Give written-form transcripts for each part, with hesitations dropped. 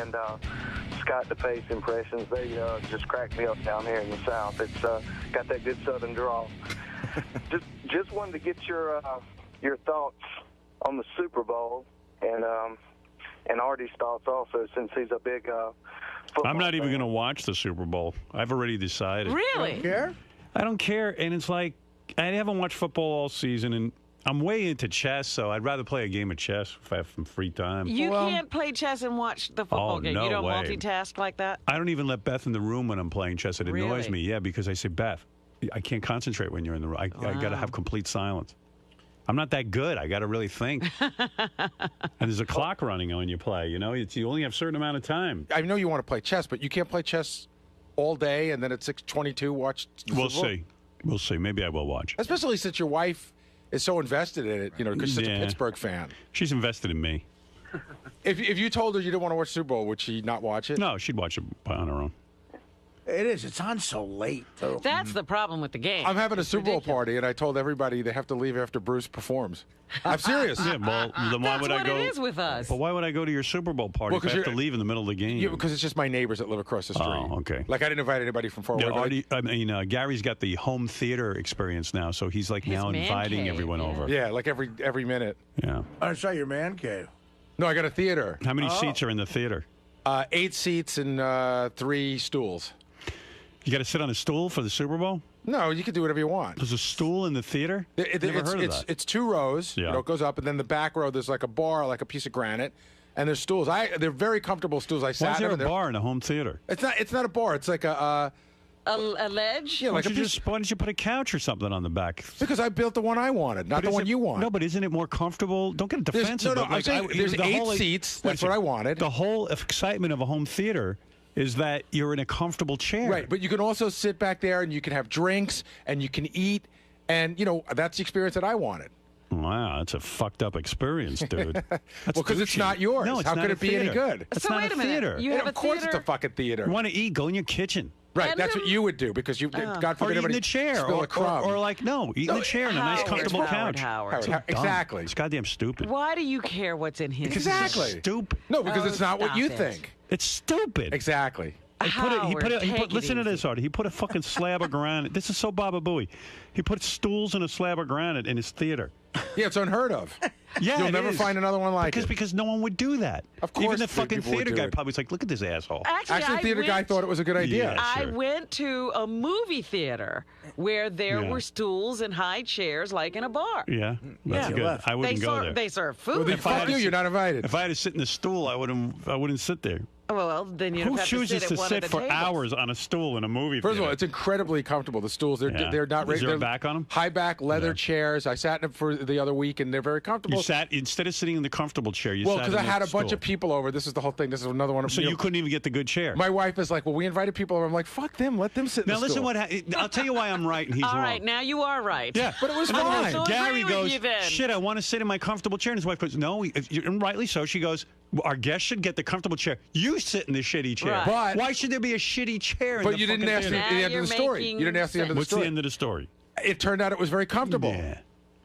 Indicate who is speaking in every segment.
Speaker 1: and Scott DePace impressions. They just crack me up down here in the South. It's got that good Southern drawl. just wanted to get your thoughts on the Super Bowl and Artie's thoughts also, since he's a big football
Speaker 2: I'm not even
Speaker 1: fan.
Speaker 2: going to watch the Super Bowl. I've already decided.
Speaker 3: Really?
Speaker 4: You care?
Speaker 2: I don't care, and it's like I haven't watched football all season, and I'm way into chess, so I'd rather play a game of chess if I have some free time.
Speaker 3: You can't play chess and watch the football game.
Speaker 2: no
Speaker 3: You don't
Speaker 2: way.
Speaker 3: multitask like that?
Speaker 2: I don't even let Beth in the room when I'm playing chess. It annoys
Speaker 3: Really?
Speaker 2: me, yeah, because I say, Beth, I can't concentrate when you're in the room. I got to have complete silence. I'm not that good. I got to really think. And there's a clock running when you play. You know, you only have a certain amount of time.
Speaker 4: I know you want to play chess, but you can't play chess all day and then at 6:22 watch. the
Speaker 2: We'll
Speaker 4: Super Bowl?
Speaker 2: see. We'll see. Maybe I will watch.
Speaker 4: Especially since your wife is so invested in it, because she's such
Speaker 2: Yeah.
Speaker 4: a Pittsburgh fan.
Speaker 2: She's invested in me.
Speaker 4: If you told her you didn't want to watch Super Bowl, would she not watch it?
Speaker 2: No, she'd watch it on her own.
Speaker 5: It is. It's on so late, though.
Speaker 3: That's the problem with the game.
Speaker 4: I'm having a
Speaker 3: It's
Speaker 4: Super Bowl
Speaker 3: ridiculous.
Speaker 4: party, and I told everybody they have to leave after Bruce performs. I'm serious.
Speaker 2: Yeah, well, then why
Speaker 3: That's
Speaker 2: would I
Speaker 3: what
Speaker 2: go?
Speaker 3: it is with us.
Speaker 2: But why would I go to your Super Bowl party
Speaker 4: Well,
Speaker 2: if I
Speaker 4: 'cause
Speaker 2: have to
Speaker 4: you're-
Speaker 2: leave in the middle of the game?
Speaker 4: Yeah, because it's just my neighbors that live across the street.
Speaker 2: Oh, okay.
Speaker 4: Like I didn't invite anybody from far away.
Speaker 2: Yeah,
Speaker 4: but
Speaker 2: Gary's got the home theater experience now, so he's like
Speaker 3: His
Speaker 2: now
Speaker 3: man
Speaker 2: inviting
Speaker 3: cave,
Speaker 2: everyone
Speaker 3: yeah.
Speaker 2: over.
Speaker 4: yeah, like every minute.
Speaker 2: Yeah.
Speaker 5: I saw your man cave.
Speaker 4: No, I got a theater.
Speaker 2: How many seats are in the theater?
Speaker 4: 8 seats and 3 stools.
Speaker 2: You got to sit on a stool for the Super Bowl?
Speaker 4: No, you can do whatever you want.
Speaker 2: There's a stool in the theater? Never heard of that.
Speaker 4: It's 2 rows.
Speaker 2: Yeah.
Speaker 4: It goes up, and then the back row there's like a bar, like a piece of granite, and there's stools. They're very comfortable stools. I
Speaker 2: Why
Speaker 4: sat
Speaker 2: is there
Speaker 4: in
Speaker 2: a
Speaker 4: them.
Speaker 2: bar in a home theater?
Speaker 4: It's not a bar. It's like a
Speaker 3: A ledge?
Speaker 4: yeah, like a piece.
Speaker 2: Why don't you put a couch or something on the back?
Speaker 4: Because I built the one I wanted, not
Speaker 2: But
Speaker 4: the
Speaker 2: is
Speaker 4: one
Speaker 2: it-
Speaker 4: you want.
Speaker 2: No, but isn't it more comfortable? Don't get defensive.
Speaker 4: no,
Speaker 2: but
Speaker 4: I'm saying there's
Speaker 2: the
Speaker 4: 8
Speaker 2: whole,
Speaker 4: seats.
Speaker 2: wait a
Speaker 4: That's what I
Speaker 2: second.
Speaker 4: wanted.
Speaker 2: The whole excitement of a home theater is that you're in a comfortable chair.
Speaker 4: Right, but you can also sit back there and you can have drinks and you can eat, and that's the experience that I wanted.
Speaker 2: Wow, that's a fucked up experience, dude. That's
Speaker 4: Well, because it's
Speaker 2: douchey.
Speaker 4: not yours.
Speaker 2: No, it's
Speaker 4: How
Speaker 2: not
Speaker 4: could
Speaker 2: a
Speaker 4: it be any
Speaker 2: theater.
Speaker 4: good?
Speaker 2: It's
Speaker 3: So
Speaker 2: not
Speaker 3: wait
Speaker 2: a
Speaker 3: a minute.
Speaker 2: theater.
Speaker 3: You
Speaker 4: And
Speaker 3: have
Speaker 4: of
Speaker 3: a
Speaker 4: course,
Speaker 3: theater?
Speaker 4: it's a fucking theater.
Speaker 2: You want to eat? Go in your kitchen.
Speaker 4: Right,
Speaker 3: And
Speaker 4: that's
Speaker 3: then-
Speaker 4: what you would do because God
Speaker 2: Or
Speaker 4: forbid
Speaker 2: eat in
Speaker 4: anybody
Speaker 2: the chair,
Speaker 4: spill
Speaker 2: or,
Speaker 4: a crumb.
Speaker 2: or like eat in the chair in a nice,
Speaker 3: Howard,
Speaker 2: comfortable
Speaker 3: Howard,
Speaker 2: couch.
Speaker 3: Howard.
Speaker 2: It's so dumb.
Speaker 4: Exactly.
Speaker 2: It's goddamn stupid.
Speaker 3: Why do you care what's in his
Speaker 4: Exactly.
Speaker 3: seat?
Speaker 2: Stupid.
Speaker 4: No, because
Speaker 3: Oh,
Speaker 4: it's not what
Speaker 3: stop
Speaker 4: you
Speaker 3: it.
Speaker 4: think.
Speaker 2: It's stupid.
Speaker 4: Exactly.
Speaker 2: Listen to this, Artie. He put a fucking slab of granite. This is so Baba Booey. He put stools and a slab of granite in his theater.
Speaker 4: Yeah, it's unheard of.
Speaker 2: Yeah,
Speaker 4: You'll
Speaker 2: it
Speaker 4: never
Speaker 2: is.
Speaker 4: find another one like it.
Speaker 2: Because no one would do that.
Speaker 4: Of course
Speaker 2: Even the
Speaker 4: the
Speaker 2: fucking
Speaker 4: people would
Speaker 2: theater
Speaker 4: do
Speaker 2: guy
Speaker 4: it.
Speaker 2: probably was like, look at this asshole.
Speaker 4: Actually, the
Speaker 3: I
Speaker 4: theater guy
Speaker 3: went-
Speaker 4: thought it was a good idea.
Speaker 2: Yeah.
Speaker 3: I
Speaker 2: Sure.
Speaker 3: went to a movie theater where there
Speaker 2: Yeah.
Speaker 3: were stools and high chairs like in a bar.
Speaker 2: Yeah, that's
Speaker 3: Yeah.
Speaker 2: good.
Speaker 5: left.
Speaker 2: I wouldn't go there.
Speaker 3: They serve food.
Speaker 4: Well, then
Speaker 2: If I had
Speaker 4: fuck
Speaker 2: to
Speaker 4: you,
Speaker 2: sit-
Speaker 4: you're not invited.
Speaker 2: If I had to sit in the stool, I wouldn't sit there.
Speaker 3: well, then you'd
Speaker 2: Who
Speaker 3: have
Speaker 2: chooses
Speaker 3: to sit
Speaker 2: to
Speaker 3: at one
Speaker 2: sit
Speaker 3: of the
Speaker 2: for
Speaker 3: tables.
Speaker 2: hours on a stool in a movie
Speaker 4: First of
Speaker 2: theater?
Speaker 4: all, it's incredibly comfortable. The stools, they're
Speaker 2: Yeah.
Speaker 4: they're not
Speaker 2: Is there a
Speaker 4: they're
Speaker 2: back on 'em?
Speaker 4: High back leather
Speaker 2: Yeah.
Speaker 4: chairs. I sat in them for the other week, and they're very comfortable.
Speaker 2: You sat instead of sitting in the comfortable chair. You
Speaker 4: well,
Speaker 2: sat
Speaker 4: because
Speaker 2: in
Speaker 4: I had
Speaker 2: the
Speaker 4: a bunch
Speaker 2: stool.
Speaker 4: of people over. This is the whole thing. This is another one.
Speaker 2: So you couldn't even get the good chair.
Speaker 4: My wife is like, well, we invited people over. I'm like, fuck them. Let them sit in
Speaker 2: Now
Speaker 4: the
Speaker 2: listen,
Speaker 4: stool.
Speaker 2: I'll tell you why I'm right and he's
Speaker 3: All
Speaker 2: wrong.
Speaker 3: right, now you are right.
Speaker 2: Yeah,
Speaker 4: But it was
Speaker 2: In other words,
Speaker 4: fine.
Speaker 3: So
Speaker 2: Gary
Speaker 3: agree with
Speaker 2: goes,
Speaker 3: you then.
Speaker 2: shit, I want to sit in my comfortable chair. And his wife goes, no, and rightly so. She goes, well, our guests should get the comfortable chair. You sit in the shitty chair.
Speaker 3: Right.
Speaker 4: But-
Speaker 2: Why should there be a shitty chair in
Speaker 4: But
Speaker 2: the
Speaker 4: you didn't
Speaker 2: fucking
Speaker 4: ask the,
Speaker 2: theater?
Speaker 3: Now
Speaker 4: the end of the
Speaker 3: you're
Speaker 4: story.
Speaker 3: making
Speaker 4: You didn't ask the end of the
Speaker 2: What's
Speaker 4: story.
Speaker 2: the end of the story?
Speaker 4: It turned out it was very comfortable.
Speaker 2: Yeah.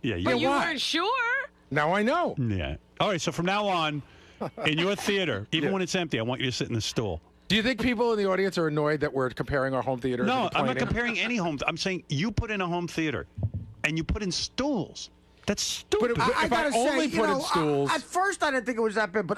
Speaker 2: Yeah,
Speaker 3: But you
Speaker 4: why?
Speaker 3: weren't sure.
Speaker 4: Now I know.
Speaker 2: Yeah. All right, so from now on, in your theater, even
Speaker 4: Yeah.
Speaker 2: when it's empty, I want you to sit in the stool.
Speaker 4: Do you think people in the audience are annoyed that we're comparing our home theaters?
Speaker 2: No,
Speaker 4: and
Speaker 2: I'm not
Speaker 4: complaining?
Speaker 2: comparing any home. I'm saying you put in a home theater, and you put in stools. That's stupid.
Speaker 4: But if I
Speaker 5: gotta
Speaker 4: only
Speaker 5: say,
Speaker 4: put in stools-
Speaker 5: at first, I didn't think it was that bad, but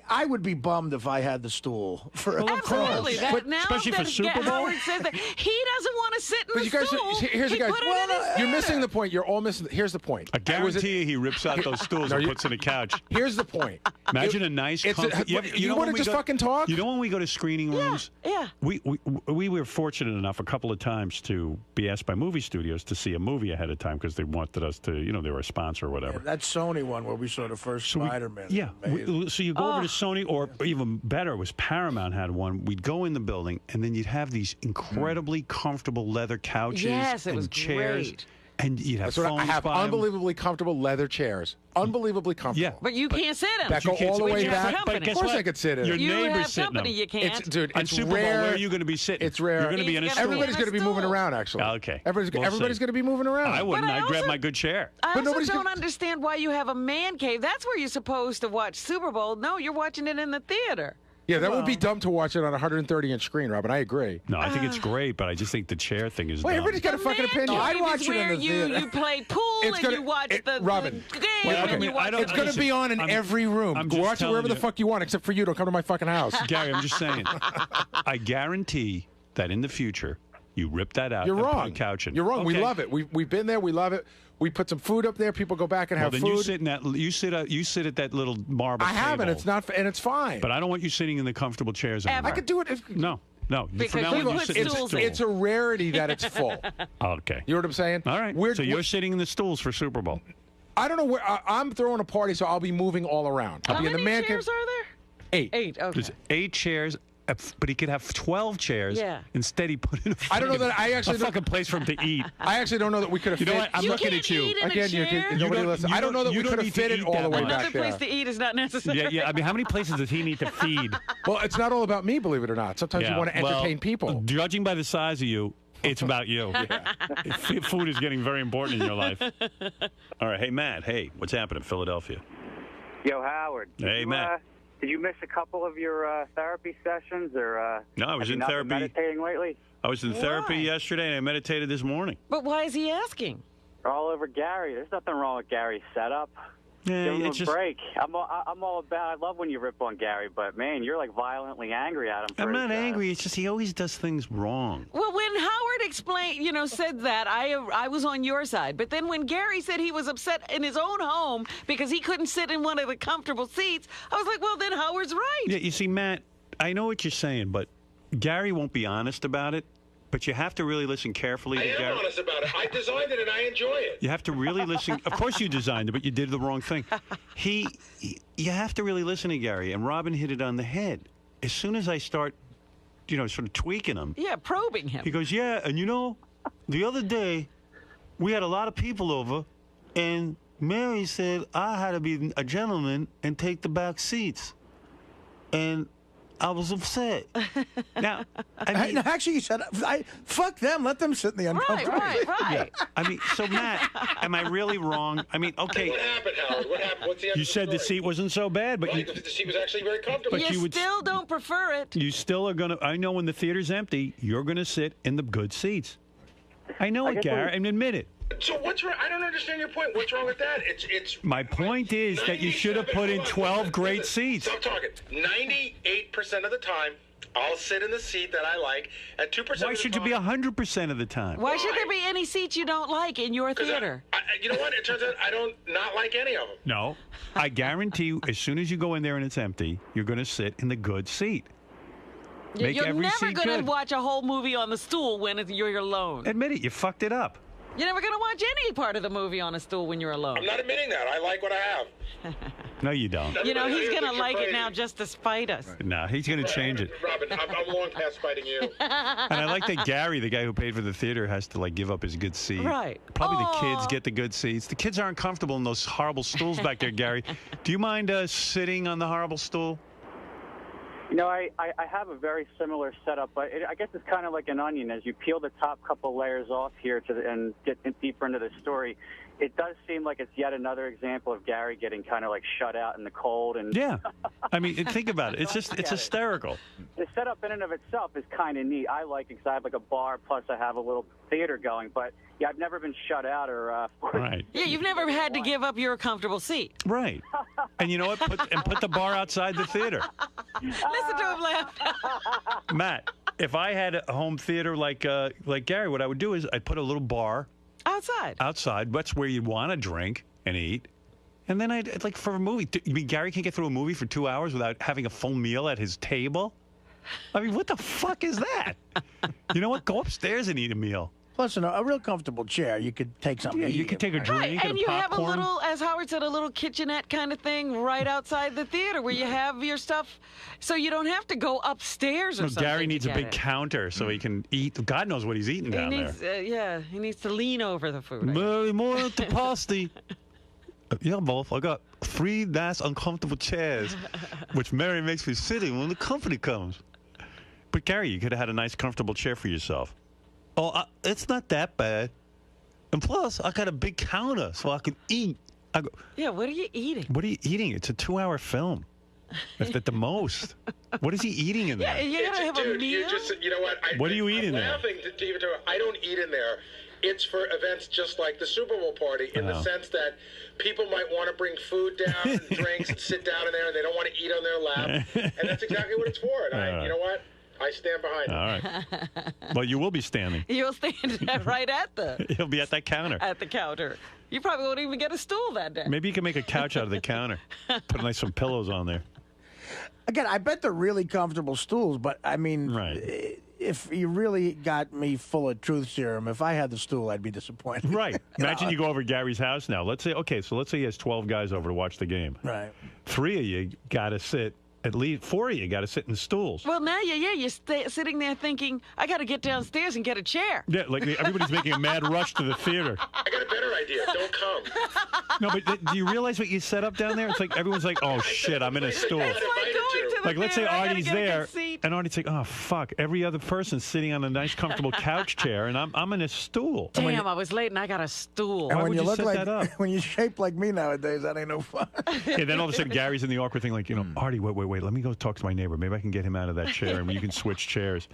Speaker 5: I would be bummed if I had the stool.
Speaker 2: Well, of course.
Speaker 3: Absolutely.
Speaker 2: But
Speaker 3: Now
Speaker 2: especially for
Speaker 3: that
Speaker 2: Super Bowl?
Speaker 3: Howard says that he doesn't want to sit in
Speaker 4: But
Speaker 3: the
Speaker 4: you guys,
Speaker 3: stool.
Speaker 4: here's
Speaker 3: he
Speaker 4: the guys.
Speaker 3: put it in his
Speaker 4: You're
Speaker 3: theater.
Speaker 4: missing the point. You're all missing. Here's the point.
Speaker 2: I guarantee you he rips out those stools
Speaker 4: No,
Speaker 2: and
Speaker 4: you-
Speaker 2: puts in a couch.
Speaker 4: Here's the point.
Speaker 2: Imagine a nice,
Speaker 4: it's a-
Speaker 2: comfy.
Speaker 4: you
Speaker 2: know
Speaker 4: wanna
Speaker 2: when we
Speaker 4: just
Speaker 2: go-
Speaker 4: fucking talk?
Speaker 2: You know when we go to screening rooms?
Speaker 3: yeah.
Speaker 2: We were fortunate enough a couple of times to be asked by movie studios to see a movie ahead of time because they wanted us to, they were a sponsor or whatever.
Speaker 5: That Sony one where we saw the first
Speaker 2: So we-
Speaker 5: Spider-Man.
Speaker 2: Yeah.
Speaker 5: Amazing.
Speaker 2: So you go over to Sony, or even better, it was Paramount had one. We'd go in the building, and then you'd have these incredibly comfortable leather couches
Speaker 3: Yes, it
Speaker 2: and
Speaker 3: was
Speaker 2: chairs.
Speaker 3: great.
Speaker 2: And you'd have
Speaker 4: That's what
Speaker 2: phones
Speaker 4: I have.
Speaker 2: by 'em.
Speaker 4: Unbelievably comfortable leather chairs. Unbelievably comfortable.
Speaker 2: Yeah.
Speaker 3: But you can't sit in
Speaker 4: That
Speaker 3: them.
Speaker 4: go all the
Speaker 3: When
Speaker 4: way
Speaker 3: you have
Speaker 4: back.
Speaker 3: company.
Speaker 2: But guess
Speaker 4: Of course
Speaker 2: what?
Speaker 4: I could sit in
Speaker 2: Your
Speaker 4: it.
Speaker 3: You
Speaker 2: neighbor's
Speaker 3: have
Speaker 2: sitting
Speaker 3: company,
Speaker 2: them.
Speaker 3: you can't.
Speaker 4: Dude,
Speaker 2: On
Speaker 4: it's
Speaker 2: Super Bowl,
Speaker 4: rare.
Speaker 2: where are you going to be sitting?
Speaker 4: It's rare.
Speaker 2: You're going to be in a
Speaker 3: He's
Speaker 2: stool.
Speaker 3: gonna
Speaker 4: Everybody's
Speaker 3: in a
Speaker 4: going to be moving
Speaker 3: stool.
Speaker 4: around, actually.
Speaker 2: Okay.
Speaker 4: Everybody's
Speaker 2: We'll see.
Speaker 4: going to be moving around.
Speaker 2: I wouldn't.
Speaker 3: But I
Speaker 2: I'd grab
Speaker 3: also-
Speaker 2: my good chair.
Speaker 3: I
Speaker 4: But
Speaker 3: also
Speaker 4: nobody's
Speaker 3: don't
Speaker 4: gonna-
Speaker 3: understand why you have a man cave. That's where you're supposed to watch Super Bowl. No, you're watching it in the theater.
Speaker 4: Yeah, that would be dumb to watch it on a 130-inch screen, Robin. I agree.
Speaker 2: No, I think it's great, but I just think the chair thing is
Speaker 4: Wait,
Speaker 2: dumb.
Speaker 4: everybody's got a fucking opinion.
Speaker 3: No,
Speaker 5: I'd watch it
Speaker 3: where
Speaker 5: in the theater.
Speaker 3: you play pool
Speaker 4: It's
Speaker 3: and
Speaker 4: gonna-
Speaker 3: you watch
Speaker 4: Robin,
Speaker 3: the game
Speaker 2: Well,
Speaker 3: and
Speaker 2: okay,
Speaker 3: you watch
Speaker 2: I don't-
Speaker 4: It's going to
Speaker 2: listen,
Speaker 4: be on in
Speaker 2: I'm-
Speaker 4: every room.
Speaker 2: I'm just
Speaker 4: Watch it wherever
Speaker 2: telling
Speaker 4: the
Speaker 2: you.
Speaker 4: fuck you want, except for you. Don't come to my fucking house.
Speaker 2: Gary, I'm just saying. I guarantee that in the future, you rip that out.
Speaker 4: You're
Speaker 2: and
Speaker 4: wrong.
Speaker 2: Put a couch in.
Speaker 4: You're wrong. We
Speaker 2: Okay.
Speaker 4: love it. We've been there. We love it. We put some food up there. People go back and
Speaker 2: Well,
Speaker 4: have
Speaker 2: then
Speaker 4: food.
Speaker 2: you sit in that. You sit at that little marble.
Speaker 4: I haven't.
Speaker 2: table.
Speaker 4: It's not, and it's fine.
Speaker 2: But I don't want you sitting in the comfortable chairs
Speaker 3: Ever.
Speaker 2: anymore.
Speaker 4: I could do it. If,
Speaker 2: No.
Speaker 3: Because
Speaker 2: From now
Speaker 3: you
Speaker 2: on, you
Speaker 3: put
Speaker 2: sit in the
Speaker 3: stools
Speaker 2: stool.
Speaker 4: it's a rarity that it's full.
Speaker 2: Okay.
Speaker 4: You know what I'm saying?
Speaker 2: All right. So you're sitting in the stools for Super Bowl.
Speaker 4: I don't know where. I'm throwing a party, so I'll be moving all around. I'll
Speaker 3: How
Speaker 4: be in
Speaker 3: many
Speaker 4: the man
Speaker 3: chairs
Speaker 4: cave.
Speaker 3: are there?
Speaker 4: 8.
Speaker 3: 8. Okay.
Speaker 2: There's 8 chairs, but he could have 12 chairs.
Speaker 3: Yeah.
Speaker 2: Instead, he put in a
Speaker 4: I don't know that I actually
Speaker 2: a
Speaker 4: don't-
Speaker 2: fucking place for him to eat.
Speaker 4: I actually don't know that we could have.
Speaker 2: You know
Speaker 4: fit,
Speaker 2: what? I'm
Speaker 3: You
Speaker 2: looking
Speaker 3: can't
Speaker 2: at you.
Speaker 3: eat in a
Speaker 4: Again,
Speaker 3: chair?
Speaker 4: nobody
Speaker 2: don't-
Speaker 4: listens.
Speaker 2: you
Speaker 4: I don't know that
Speaker 2: don't-
Speaker 4: we
Speaker 2: you
Speaker 4: could
Speaker 2: don't
Speaker 4: have
Speaker 2: need
Speaker 4: fit
Speaker 2: to
Speaker 4: it
Speaker 2: eat
Speaker 4: all
Speaker 2: that
Speaker 4: the way
Speaker 2: much.
Speaker 3: Another
Speaker 4: back
Speaker 3: place
Speaker 4: there.
Speaker 3: to eat is not necessary.
Speaker 2: Yeah. I mean, how many places does he need to feed?
Speaker 4: Well, it's not all about me, believe it or not. Sometimes you want to entertain people.
Speaker 2: Judging by the size of you, it's about you. Food is getting very important in your life. All right. Hey, Matt. Hey, what's happening in Philadelphia?
Speaker 1: Yo, Howard.
Speaker 2: Hey, Matt.
Speaker 1: Did you miss a couple of your therapy sessions, or
Speaker 2: No, I was
Speaker 1: have you
Speaker 2: in
Speaker 1: not been
Speaker 2: therapy.
Speaker 1: meditating lately?
Speaker 2: I was in therapy
Speaker 3: Why?
Speaker 2: yesterday, and I meditated this morning.
Speaker 3: But why is he asking?
Speaker 1: They're all over Gary. There's nothing wrong with Gary's setup. Give him
Speaker 2: it's
Speaker 1: a
Speaker 2: just.
Speaker 1: break. I'm all about. I love when you rip on Gary, but man, you're like violently angry at him. For
Speaker 2: I'm not
Speaker 1: his,
Speaker 2: angry. It's just he always does things wrong.
Speaker 3: Well, when Howard explained, said that, I was on your side. But then when Gary said he was upset in his own home because he couldn't sit in one of the comfortable seats, I was like, well, then Howard's right.
Speaker 2: Yeah, you see, Matt, I know what you're saying, but Gary won't be honest about it. But you have to really listen carefully to
Speaker 6: I am
Speaker 2: Gary.
Speaker 6: honest about it. I designed it and I enjoy it.
Speaker 2: You have to really listen. Of course, you designed it, but you did the wrong thing. You have to really listen to Gary, and Robin hit it on the head. As soon as I start, sort of tweaking him,
Speaker 3: Yeah, probing him.
Speaker 2: he goes, "Yeah, and the other day, we had a lot of people over, and Mary said I had to be a gentleman and take the back seats, and I was upset." Now, I mean,
Speaker 5: Actually, he said, fuck them. Let them sit in the uncomfortable.
Speaker 3: Right.
Speaker 2: I mean, so Matt, am I really wrong? I mean, okay,
Speaker 6: What happened, Howard? What happened? What's the end
Speaker 2: you
Speaker 6: of
Speaker 2: said the
Speaker 6: story?
Speaker 2: seat wasn't so bad, but
Speaker 6: Right, the seat was actually very comfortable.
Speaker 2: But
Speaker 3: You
Speaker 2: you would-
Speaker 3: still don't prefer it.
Speaker 2: you still are gonna. I know when the theater's empty, you're gonna sit in the good seats. I know it,
Speaker 1: guess
Speaker 2: Gary, and admit it.
Speaker 6: So what's wrong? I don't understand your point. What's wrong with that? It's.
Speaker 2: My point is that you should have put in 12 great seats.
Speaker 6: Stop talking. 98% of the time, I'll sit in the seat that I like. At 2% of the
Speaker 2: Why should you
Speaker 6: time,
Speaker 2: be 100% of the time?
Speaker 3: Why should there be any seats you don't like in your
Speaker 6: 'cause
Speaker 3: theater?
Speaker 6: you know what? It turns out I don't not like any of them.
Speaker 2: No, I guarantee you, as soon as you go in there and it's empty, you're going to sit in the good seat. Make
Speaker 3: You're
Speaker 2: every
Speaker 3: never
Speaker 2: seat
Speaker 3: going to
Speaker 2: good.
Speaker 3: watch a whole movie on the stool when you're alone.
Speaker 2: Admit it, you fucked it up.
Speaker 3: You're never going to watch any part of the movie on a stool when you're alone.
Speaker 6: I'm not admitting that. I like what I have.
Speaker 2: No, you don't.
Speaker 3: He's
Speaker 6: Everybody
Speaker 3: going to
Speaker 6: thinks you're
Speaker 3: like it
Speaker 6: crazy.
Speaker 3: now just to spite us.
Speaker 2: No, he's going to change it.
Speaker 6: Robin, I'm long past fighting you.
Speaker 2: And I like that Gary, the guy who paid for the theater, has to give up his good seat.
Speaker 3: Right.
Speaker 2: Probably the
Speaker 3: Aw.
Speaker 2: kids get the good seats. The kids aren't comfortable in those horrible stools back there, Gary. Do you mind sitting on the horrible stool?
Speaker 1: I have a very similar setup, but I guess it's kind of like an onion. As you peel the top couple layers off here and get deeper into the story, it does seem like it's yet another example of Gary getting kind of like shut out in the cold. And
Speaker 2: Yeah. I mean, think about it. It's hysterical.
Speaker 1: the setup in and of itself is kind of neat. I like it because I have like a bar, plus I have a little theater going. But yeah, I've never been shut out or forced.
Speaker 2: Right.
Speaker 3: Yeah, you've never had to give up your comfortable seat.
Speaker 2: Right. And you know what? Put the bar outside the theater.
Speaker 3: Listen to him laugh.
Speaker 2: Matt, if I had a home theater like Gary, what I would do is I'd put a little bar
Speaker 3: Outside.
Speaker 2: That's where you'd want to drink and eat. And then I'd like for a movie. You mean Gary can't get through a movie for 2 hours without having a full meal at his table? I mean, what the fuck is that? You know what? Go upstairs and eat a meal.
Speaker 5: Plus, a real comfortable chair. You could take something.
Speaker 2: Yeah,
Speaker 5: to
Speaker 2: you
Speaker 5: eat
Speaker 2: could take a drink
Speaker 3: Right,
Speaker 2: and
Speaker 3: and
Speaker 2: a
Speaker 3: you have a
Speaker 2: popcorn.
Speaker 3: little, as Howard said, a little kitchenette kind of thing right outside the theater where you have your stuff, so you don't have to go upstairs or
Speaker 2: No,
Speaker 3: something.
Speaker 2: Gary
Speaker 3: to
Speaker 2: needs a
Speaker 3: get
Speaker 2: big
Speaker 3: it.
Speaker 2: counter so he can eat. God knows what he's eating
Speaker 3: He
Speaker 2: down
Speaker 3: needs,
Speaker 2: there.
Speaker 3: he needs to lean over the food. I guess.
Speaker 2: Mary, more at the pasty. Yeah, both. I got 3 nice uncomfortable chairs, which Mary makes me sit in when the company comes. But Gary, you could have had a nice comfortable chair for yourself. Oh, it's not that bad. And plus, I got a big counter so I can eat. I go,
Speaker 3: Yeah, what are you eating?
Speaker 2: what are you eating? It's a 2-hour film. If at the most. What is he eating in there?
Speaker 3: You gotta have a
Speaker 6: Dude,
Speaker 3: meal.
Speaker 6: you know what?
Speaker 2: What do you eat in there?
Speaker 6: I'm laughing to even to I don't eat in there. It's for events just like the Super Bowl party in the sense that people might want to bring food down and drinks and sit down in there and they don't want to eat on their lap. And that's exactly what it's for. And you know what? I stand behind it.
Speaker 2: All right. Well, you will be standing.
Speaker 3: You'll stand right at
Speaker 2: You'll be at that counter.
Speaker 3: At the counter. You probably won't even get a stool that day.
Speaker 2: Maybe you can make a couch out of the counter. Put some pillows on there.
Speaker 5: Again, I bet they're really comfortable stools, but I mean,
Speaker 2: Right.
Speaker 5: if you really got me full of truth serum, if I had the stool, I'd be disappointed.
Speaker 2: Right. Imagine you go over to Gary's house now. Let's say he has 12 guys over to watch the game.
Speaker 5: Right.
Speaker 2: 3 of you got to sit. At least 4 of you got to sit in stools.
Speaker 3: Well, now, you're sitting there thinking, I got to get downstairs and get a chair.
Speaker 2: Yeah, like everybody's making a mad rush to the theater.
Speaker 6: I got a better idea. Don't come.
Speaker 2: No, but do you realize what you set up down there? It's like everyone's like, oh, shit, I'm in a stool.
Speaker 3: It's like going to the
Speaker 2: Like, let's say
Speaker 3: theater. I gotta
Speaker 2: Artie's
Speaker 3: get a good
Speaker 2: there,
Speaker 3: seat.
Speaker 2: and Artie's like, oh, fuck. Every other person's sitting on a nice, comfortable couch chair, and I'm in a stool.
Speaker 3: Damn, I was late and I got a stool.
Speaker 5: And
Speaker 2: Why
Speaker 5: when
Speaker 2: would
Speaker 5: you
Speaker 2: you
Speaker 5: look
Speaker 2: set
Speaker 5: like
Speaker 2: that up?
Speaker 5: when you're shaped like me nowadays, that ain't no fun.
Speaker 2: Yeah, then all of a sudden, Gary's in the awkward thing, like, Artie, wait. Let me go talk to my neighbor. Maybe I can get him out of that chair, and you can switch chairs.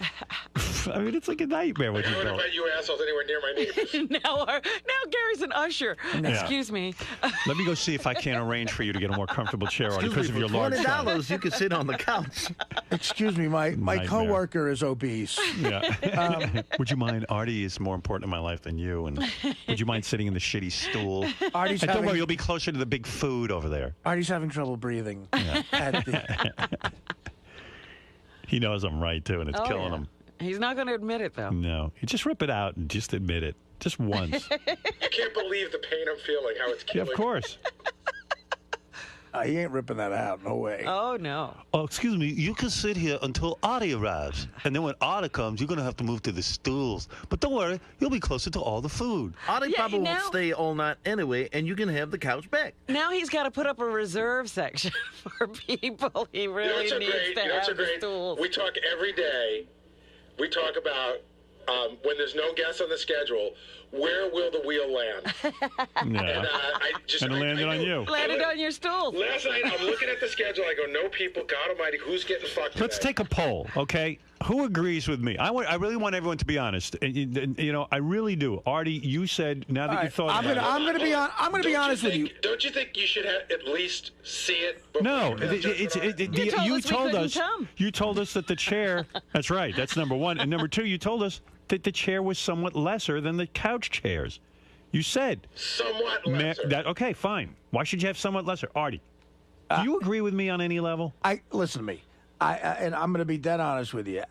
Speaker 2: I mean, it's like a nightmare when
Speaker 6: I
Speaker 2: you
Speaker 6: don't
Speaker 2: go.
Speaker 6: invite you assholes anywhere near my neighbors.
Speaker 3: now Gary's an usher. Excuse me.
Speaker 2: Let me go see if I can't arrange for you to get a more comfortable chair, Artie, because of your large size.
Speaker 7: $20, you can sit on the couch.
Speaker 5: Excuse me, my
Speaker 2: Nightmare.
Speaker 5: coworker is obese.
Speaker 2: Yeah. Would you mind? Artie is more important in my life than you, and would you mind sitting in the shitty stool?
Speaker 5: Artie's
Speaker 2: And don't
Speaker 5: having,
Speaker 2: worry, you'll be closer to the big food over there.
Speaker 5: Artie's having trouble breathing. At the,
Speaker 2: He knows I'm right too, and it's killing him.
Speaker 3: He's not going to admit it, though.
Speaker 2: No, you just rip it out and just admit it, just once.
Speaker 6: You can't believe the pain I'm feeling, how it's
Speaker 2: Yeah,
Speaker 6: killing
Speaker 2: of course.
Speaker 5: he ain't ripping that out. No way.
Speaker 3: Oh, no.
Speaker 2: Oh, excuse me. You can sit here until Artie arrives, and then when Artie comes, you're gonna have to move to the stools. But don't worry, you'll be closer to all the food.
Speaker 7: Artie probably
Speaker 3: now-
Speaker 7: won't stay all night anyway, and you can have the couch back.
Speaker 3: Now he's got to put up a reserve section for people he really needs to have the stools.
Speaker 6: We talk every day. We talk about when there's no guests on the schedule, where will the wheel land?
Speaker 2: Yeah. And it landed on you.
Speaker 3: Landed on your stool.
Speaker 6: Last night, I'm looking at the schedule. I go, no people. God Almighty, who's getting fucked
Speaker 2: Let's
Speaker 6: today?
Speaker 2: take a poll, okay? Who agrees with me? I really want everyone to be honest. And, I really do. Artie, you said now that you thought
Speaker 5: I'm
Speaker 2: about
Speaker 5: gonna be honest with you.
Speaker 6: Don't you think you should at least see it?
Speaker 2: No,
Speaker 3: You told us we couldn't come.
Speaker 2: You told us that the chair. That's right. That's number one. And number two, you told us that the chair was somewhat lesser than the couch chairs. You said
Speaker 6: Somewhat lesser.
Speaker 2: Okay, fine. Why should you have somewhat lesser, Artie? Do you agree with me on any level?
Speaker 5: Listen to me. And I'm going to be dead honest with you.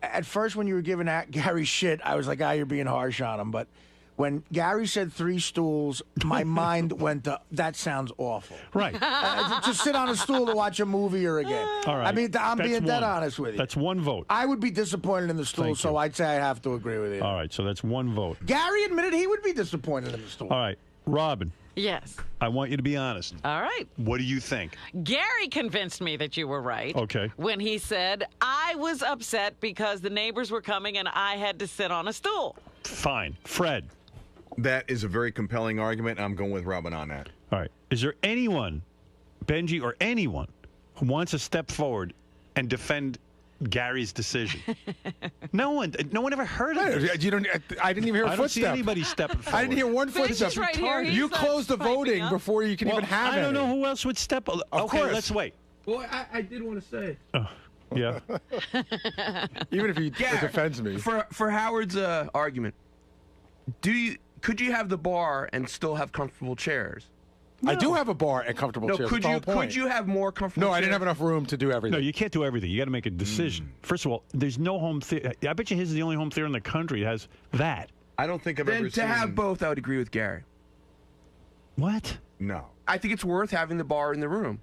Speaker 5: At first, when you were giving Gary shit, I was like, you're being harsh on him. But when Gary said 3 stools, my mind went to, that sounds awful.
Speaker 2: Right.
Speaker 5: To sit on a stool to watch a movie or a game.
Speaker 2: All right.
Speaker 5: I mean, I'm
Speaker 2: That's
Speaker 5: being dead
Speaker 2: one.
Speaker 5: honest with you.
Speaker 2: That's one vote.
Speaker 5: I would be disappointed in the stool,
Speaker 2: Thank
Speaker 5: so
Speaker 2: you.
Speaker 5: I'd say I have to agree with you.
Speaker 2: All right, so that's one vote.
Speaker 5: Gary admitted he would be disappointed in the stool.
Speaker 2: All right, Robin,
Speaker 3: Yes.
Speaker 2: I want you to be honest.
Speaker 3: All right.
Speaker 2: What do you think?
Speaker 3: Gary convinced me that you were right.
Speaker 2: Okay.
Speaker 3: When he said, I was upset because the neighbors were coming and I had to sit on a stool.
Speaker 2: Fine. Fred.
Speaker 8: That is a very compelling argument. I'm going with Robin on that.
Speaker 2: All right. Is there anyone, Benji or anyone, who wants to step forward and defend Gary's decision? No one ever heard of it.
Speaker 4: I didn't even hear a
Speaker 2: I don't see
Speaker 4: footstep.
Speaker 2: anybody stepping forward.
Speaker 4: I didn't hear one
Speaker 3: Benji's
Speaker 4: footstep.
Speaker 3: right here. He's
Speaker 4: You
Speaker 3: not
Speaker 4: closed the
Speaker 3: piping
Speaker 4: voting
Speaker 3: up.
Speaker 4: before you can even have
Speaker 2: I don't
Speaker 4: any.
Speaker 2: know who else would step. Okay,
Speaker 4: course.
Speaker 2: let's wait.
Speaker 9: Well, I did want to say.
Speaker 2: Yeah.
Speaker 4: Even if it defends me.
Speaker 9: For Howard's argument, could you have the bar and still have comfortable chairs?
Speaker 4: I do have a bar and comfortable chairs.
Speaker 9: Could
Speaker 4: That's the whole point.
Speaker 9: you have more comfortable
Speaker 4: No,
Speaker 9: chairs?
Speaker 4: I didn't have enough room to do everything.
Speaker 2: No, you can't do everything. You got to make a decision. First of all, there's no home theater. I bet you his is the only home theater in the country that has that.
Speaker 8: I don't think I've
Speaker 9: Then
Speaker 8: ever
Speaker 9: to
Speaker 8: seen...
Speaker 9: have both, I would agree with Gary.
Speaker 2: What?
Speaker 8: No.
Speaker 9: I think it's worth having the bar in the room.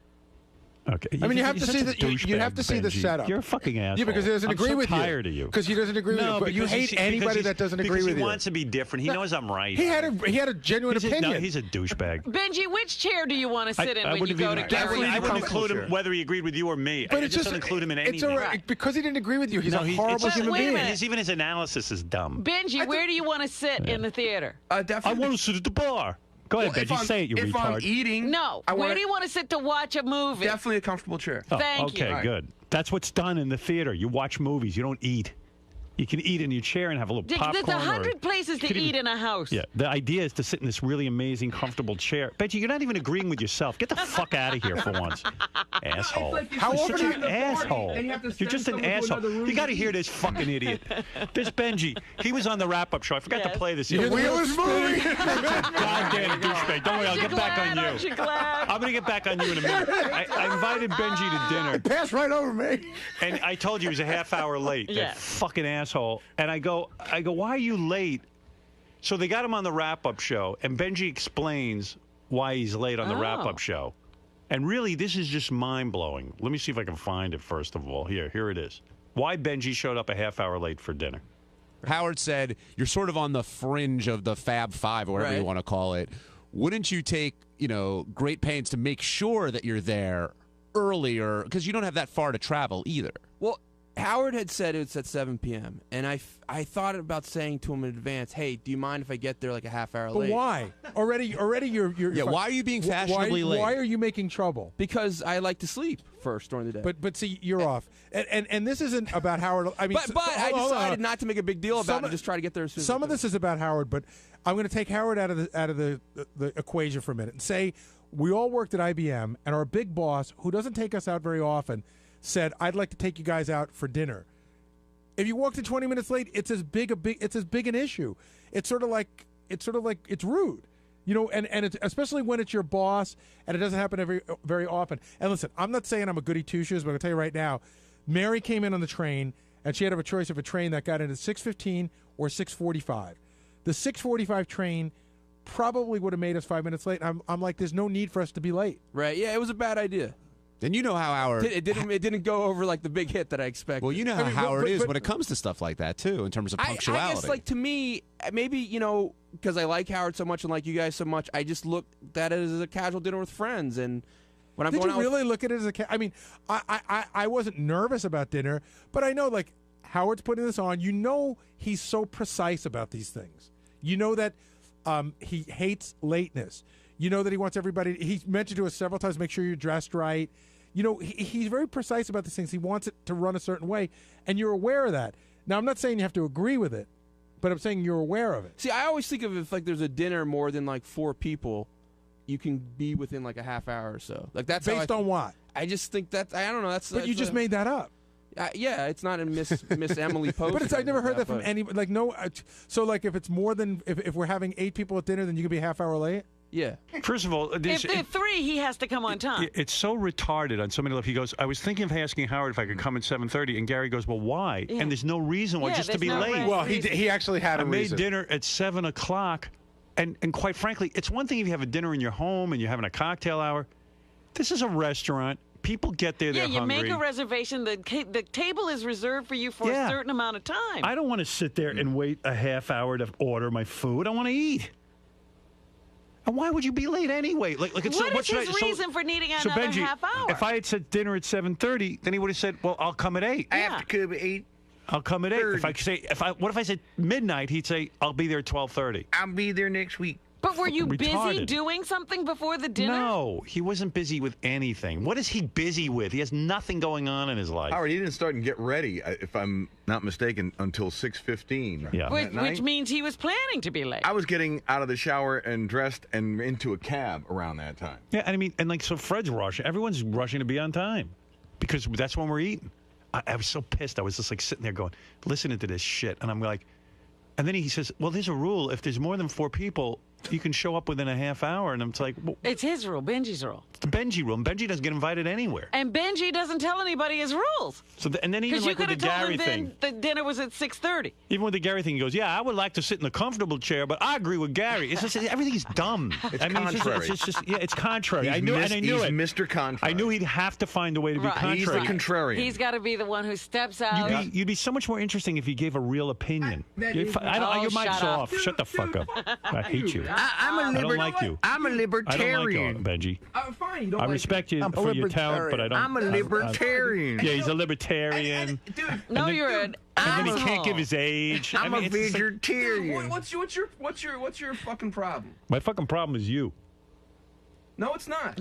Speaker 2: Okay.
Speaker 4: I mean, you have
Speaker 2: You're
Speaker 4: to
Speaker 2: such
Speaker 4: see
Speaker 2: a
Speaker 4: the you have
Speaker 2: douchebag,
Speaker 4: to see the
Speaker 2: Benji.
Speaker 4: setup.
Speaker 2: You're a fucking asshole.
Speaker 4: Yeah, because he doesn't
Speaker 2: I'm
Speaker 4: agree
Speaker 2: so
Speaker 4: with you.
Speaker 2: tired of you.
Speaker 4: Because he doesn't agree with you. But you hate anybody that doesn't agree with
Speaker 2: he
Speaker 4: you.
Speaker 2: wants to be different. He knows I'm right.
Speaker 4: He had a genuine opinion.
Speaker 2: He's a douchebag.
Speaker 3: Benji, which chair do you want to sit in when you go to Gary?
Speaker 2: I wouldn't include him whether he agreed with you or me.
Speaker 4: But
Speaker 2: I
Speaker 4: it's
Speaker 2: just don't include him in anything.
Speaker 4: Because he didn't agree with you. He's a horrible human
Speaker 3: wait a
Speaker 4: being.
Speaker 3: minute.
Speaker 2: Even his analysis is dumb.
Speaker 3: Benji, where do you want to sit in the theater?
Speaker 2: I
Speaker 9: Definitely.
Speaker 2: want to sit at the bar. Go ahead,
Speaker 9: Well, if
Speaker 2: Benji.
Speaker 9: I'm-
Speaker 2: Say it, you
Speaker 9: if
Speaker 2: retard.
Speaker 9: I'm eating,
Speaker 3: No. Where do you want to sit to watch a movie?
Speaker 9: Definitely a comfortable chair.
Speaker 2: Oh,
Speaker 3: Thank you.
Speaker 2: okay, good. That's what's done in the theater. You watch movies. You don't eat. You can eat in your chair and have a little popcorn.
Speaker 3: There's 100 places to eat in a house.
Speaker 2: Yeah, the idea is to sit in this really amazing, comfortable chair. Benji, you're not even agreeing with yourself. Get the fuck out of here for once, asshole.
Speaker 9: Like
Speaker 2: How
Speaker 9: you're
Speaker 2: such
Speaker 9: sitting
Speaker 2: an
Speaker 9: at the party,
Speaker 2: asshole?
Speaker 9: and you have to
Speaker 2: You're
Speaker 9: send
Speaker 2: just an
Speaker 9: someone to
Speaker 2: asshole.
Speaker 9: another room
Speaker 2: You got to
Speaker 9: to
Speaker 2: hear
Speaker 9: eat.
Speaker 2: this fucking idiot. This Benji, he was on the wrap-up show. I forgot to play this.
Speaker 5: The wheel is moving.
Speaker 2: Goddamn douchebag. Don't worry, I'll get back on
Speaker 3: Aren't
Speaker 2: you.
Speaker 3: you glad?
Speaker 2: I'm going to get back on you in a minute. I invited Benji to dinner.
Speaker 5: Pass right over me.
Speaker 2: And I told you he was a half hour late.
Speaker 3: Yeah.
Speaker 2: That fucking asshole. And I go, why are you late? So they got him on the wrap-up show, and Benji explains why he's late on the wrap-up show. And really, this is just mind-blowing. Let me see if I can find it, first of all. Here it is. Why Benji showed up a half hour late for dinner.
Speaker 10: Howard said, you're sort of on the fringe of the Fab Five, or whatever you want to call it. Wouldn't you take, great pains to make sure that you're there earlier? Because you don't have that far to travel either.
Speaker 9: Well, Howard had said it's at 7 p.m. and I thought about saying to him in advance, "Hey, do you mind if I get there like a half hour late?"
Speaker 11: But why? Already, you're.
Speaker 10: Yeah, why are you being fashionably late?
Speaker 11: Why are you making trouble?
Speaker 9: Because I like to sleep first during the day.
Speaker 11: But see, you're off, and this isn't about Howard. I mean,
Speaker 9: but I decided not to make a big deal about it and just try to get there as soon as I
Speaker 11: Some of
Speaker 9: could.
Speaker 11: this is about Howard, but I'm going to take Howard out of the equation for a minute and say we all worked at IBM, and our big boss, who doesn't take us out very often, said, "I'd like to take you guys out for dinner." If you walked in 20 minutes late, it's as big an issue. It's sort of like it's rude, and it's, especially when it's your boss, and it doesn't happen very often. And listen, I'm not saying I'm a goody two shoes, but I'm gonna tell you right now, Mary came in on the train, and she had to have a choice of a train that got in at 6:15 or 6:45. The 6:45 train probably would have made us 5 minutes late. I'm like, there's no need for us to be late.
Speaker 9: Right? Yeah, it was a bad idea.
Speaker 10: Then you know how Howard...
Speaker 9: It didn't go over like the big hit that I expected.
Speaker 10: Well, you know how Howard is when it comes to stuff like that, too, in terms of punctuality.
Speaker 9: I guess, like, to me, maybe, because I like Howard so much and like you guys so much, I just look at it as a casual dinner with friends. And when I'm
Speaker 11: Did
Speaker 9: going
Speaker 11: you
Speaker 9: out
Speaker 11: really look at it as I mean, I wasn't nervous about dinner, but I know, like, Howard's putting this on. He's so precise about these things. You know that he hates lateness. You know that he wants everybody... He's mentioned to us several times, make sure you're dressed right. He's very precise about these things. He wants it to run a certain way, and you're aware of that. Now, I'm not saying you have to agree with it, but I'm saying you're aware of it.
Speaker 9: See, I always think of if like there's a dinner more than like 4 people, you can be within like a half hour or so. Like that's
Speaker 11: based on what?
Speaker 9: I just think that I don't know.
Speaker 11: But you just made that up.
Speaker 9: Yeah, it's not in Miss Emily Post.
Speaker 11: But I never heard that from anybody. Like no. So like if it's more than if we're having 8 people at dinner, then you can be a half hour late.
Speaker 9: Yeah.
Speaker 2: First of all,
Speaker 3: If there are 3, he has to come on time.
Speaker 2: It's so retarded on so many levels. He goes, I was thinking of asking Howard if I could come at 7:30, and Gary goes, well, why?
Speaker 3: Yeah.
Speaker 2: And there's no reason why,
Speaker 3: Yeah,
Speaker 2: just to be
Speaker 3: there's no
Speaker 2: late.
Speaker 3: reason.
Speaker 4: Well, he actually had a
Speaker 2: I made
Speaker 4: reason.
Speaker 2: dinner at 7 o'clock, and quite frankly, it's one thing if you have a dinner in your home and you're having a cocktail hour. This is a restaurant. People get there, they're
Speaker 3: you
Speaker 2: hungry.
Speaker 3: make a reservation. The table is reserved for you for a certain amount of time.
Speaker 2: I don't want to sit there and wait a half hour to order my food. I want to eat. And why would you be late anyway? Like it's
Speaker 3: What is
Speaker 2: should
Speaker 3: his reason for needing
Speaker 2: so
Speaker 3: another
Speaker 2: Benji,
Speaker 3: half hour?
Speaker 2: If I had said dinner at 7:30, then he would have said, "Well, I'll come at 8."
Speaker 3: I have to
Speaker 7: come at 8.
Speaker 2: I'll come at 8. If I say, what if I said midnight? He'd say, "I'll be there at 12:30."
Speaker 7: I'll be there next week.
Speaker 3: But were you busy
Speaker 2: retarded.
Speaker 3: doing something before the dinner?
Speaker 2: No, he wasn't busy with anything. What is he busy with? He has nothing going on in his life.
Speaker 8: Howard, he didn't start and get ready, if I'm not mistaken, until 6:15.
Speaker 2: Yeah.
Speaker 3: Which means he was planning to be late.
Speaker 8: I was getting out of the shower and dressed and into a cab around that time.
Speaker 2: Yeah, and I mean, and like, so Fred's rushing. Everyone's rushing to be on time because that's when we're eating. I was so pissed. I was just like sitting there going, listening to this shit. And I'm like, and then he says, well, there's a rule. If there's more than 4 people, you can show up within a half hour. And I'm like, well,
Speaker 3: it's his rule, Benji's rule.
Speaker 2: It's the Benji rule. And Benji doesn't get invited anywhere.
Speaker 3: And Benji doesn't tell anybody his rules.
Speaker 2: So and then even
Speaker 3: Because you
Speaker 2: like with
Speaker 3: could
Speaker 2: the
Speaker 3: have told
Speaker 2: Gary
Speaker 3: him
Speaker 2: thing.
Speaker 3: then the dinner was at 6:30.
Speaker 2: Even with the Gary thing, he goes, yeah, I would like to sit in a comfortable chair, but I agree with Gary. It's just, everything's dumb.
Speaker 8: It's
Speaker 2: It's
Speaker 8: contrary.
Speaker 2: just, yeah, it's contrary.
Speaker 8: He's
Speaker 2: I knew it.
Speaker 8: He's Mr. Contrary.
Speaker 2: I knew he'd have to find a way to be contrary.
Speaker 8: He's the contrarian.
Speaker 3: He's got to be the one who steps out.
Speaker 2: You'd be so much more interesting if you gave a real opinion. Your mic's
Speaker 3: shut up.
Speaker 2: off. Shut the fuck up. I hate you.
Speaker 7: I
Speaker 2: don't like you.
Speaker 7: I'm a
Speaker 2: I don't like
Speaker 7: libertarian.
Speaker 2: you, Benji.
Speaker 9: Fine. You don't
Speaker 2: I
Speaker 9: like
Speaker 2: respect you for your talent, but I don't.
Speaker 7: I'm a libertarian.
Speaker 2: Yeah, he's a libertarian.
Speaker 3: No,
Speaker 2: then-
Speaker 3: you're an
Speaker 2: And then he can't give his age.
Speaker 7: I'm a vegetarian.
Speaker 9: Dude, what's your fucking problem?
Speaker 2: My fucking problem is you.
Speaker 9: No, it's not.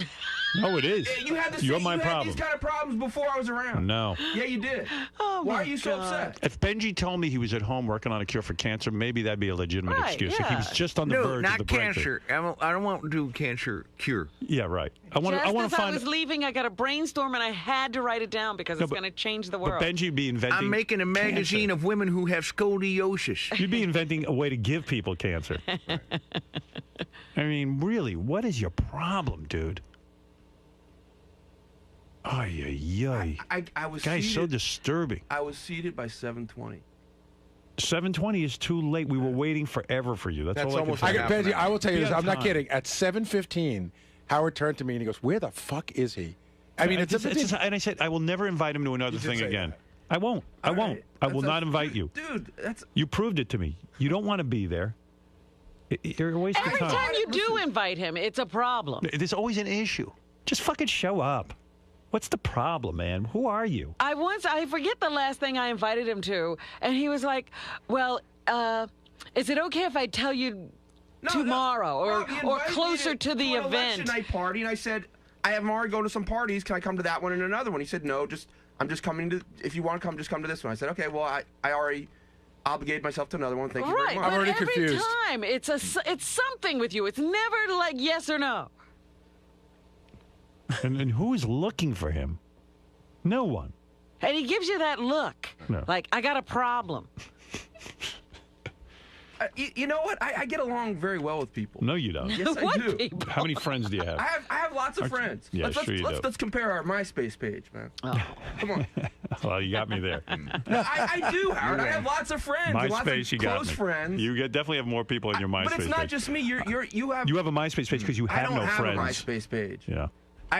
Speaker 2: No, it is.
Speaker 9: You had
Speaker 2: You're my
Speaker 9: you had
Speaker 2: problem.
Speaker 9: these kind of problems before I was around.
Speaker 2: No.
Speaker 9: Yeah, you did. Why are you so upset?
Speaker 2: If Benji told me he was at home working on a cure for cancer, maybe that'd be a legitimate excuse. If he was just on the verge of the breakthrough.
Speaker 7: cancer. I don't want to do cancer cure.
Speaker 2: Yeah, right. I want to
Speaker 3: As I was leaving, I got a brainstorm, and I had to write it down because it's going to change the world.
Speaker 2: But Benji would be inventing.
Speaker 7: I'm making a magazine of women who have scoliosis.
Speaker 2: You'd be inventing a way to give people cancer. I mean, really, what is your problem, dude? Ay, ay, ay.
Speaker 9: I was
Speaker 2: Guy's
Speaker 9: seated,
Speaker 2: so disturbing.
Speaker 9: I was seated by 7:20.
Speaker 2: 7:20 is too late. We were waiting forever for you. That's all I can say.
Speaker 4: Benji, I will tell you
Speaker 2: Be
Speaker 4: this.
Speaker 2: on
Speaker 4: I'm not
Speaker 2: time.
Speaker 4: kidding. At 7:15, Howard turned to me and he goes, "Where the fuck is he?" I mean,
Speaker 2: and I said, I will never invite him to another thing again. I won't. I won't. I will not invite you.
Speaker 9: Dude, that's...
Speaker 2: You proved it to me. You don't want to be there. You're a waste of
Speaker 3: Every time you do invite him, it's a problem.
Speaker 2: There's always an issue. Just fucking show up. What's the problem, man? Who are you?
Speaker 3: I forget the last thing I invited him to, and he was like, well, is it okay if I tell you tomorrow or closer to the event?
Speaker 9: Election night party, and I said, I'm already going to some parties. Can I come to that one and another one? He said, no, I'm just coming to, if you want to come, just come to this one. I said, okay, well, I already obligated myself to another one. Thank you very much.
Speaker 3: I'm already confused. Every time, it's something with you. It's never like yes or no.
Speaker 2: And who is looking for him? No one.
Speaker 3: And he gives you that look.
Speaker 2: No.
Speaker 3: Like, I got a problem.
Speaker 9: You know what? I get along very well with people.
Speaker 2: No, you don't.
Speaker 9: Yes, I do.
Speaker 3: People?
Speaker 2: How many friends do you have?
Speaker 9: I have lots of friends.
Speaker 2: Yeah,
Speaker 9: let's compare our MySpace page, man. Come on.
Speaker 2: Well, you got me there.
Speaker 9: I do, Howard. I have lots of friends.
Speaker 2: MySpace,
Speaker 9: lots of
Speaker 2: you got
Speaker 9: close
Speaker 2: me.
Speaker 9: friends.
Speaker 2: You definitely have more people in your MySpace page.
Speaker 9: But it's not just me. You have.
Speaker 2: You have a MySpace page because you have no friends.
Speaker 9: I don't have a MySpace page.
Speaker 2: Yeah.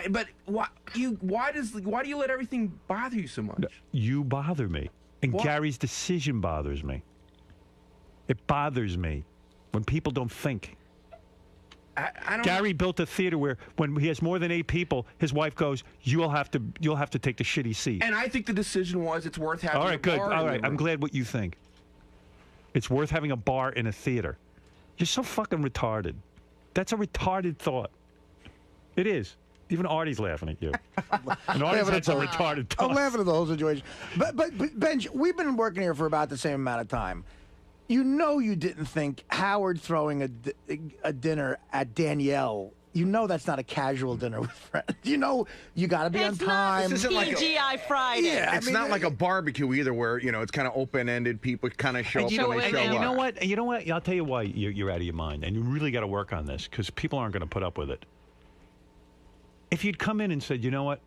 Speaker 9: But why do you let everything bother you so much?
Speaker 2: You bother me, and
Speaker 9: What?
Speaker 2: Gary's decision bothers me. It bothers me when people don't think.
Speaker 9: I don't.
Speaker 2: Gary built a theater where when he has more than 8 people, his wife goes, "You'll have to take the shitty seat."
Speaker 9: And I think the decision was it's worth having.
Speaker 2: All right,
Speaker 9: a
Speaker 2: good.
Speaker 9: bar
Speaker 2: All
Speaker 9: in
Speaker 2: right,
Speaker 9: the
Speaker 2: I'm
Speaker 9: room.
Speaker 2: glad what you think. It's worth having a bar in a theater. You're so fucking retarded. That's a retarded thought. It is. Even Artie's laughing at you. And Artie's had some retarded thoughts.
Speaker 5: I'm laughing at the whole situation. But Benj, we've been working here for about the same amount of time. You know you didn't think Howard throwing a dinner at Danielle, you know that's not a casual dinner with friends. You know you got to be on time.
Speaker 3: This isn't like TGI Friday.
Speaker 5: Yeah,
Speaker 8: It's not like a barbecue either, where it's kind of open-ended. People kind of show up when they show up.
Speaker 2: You know what? You know what? I'll tell you why you're out of your mind, and you really got to work on this because people aren't going to put up with it. If you'd come in and said, you know what,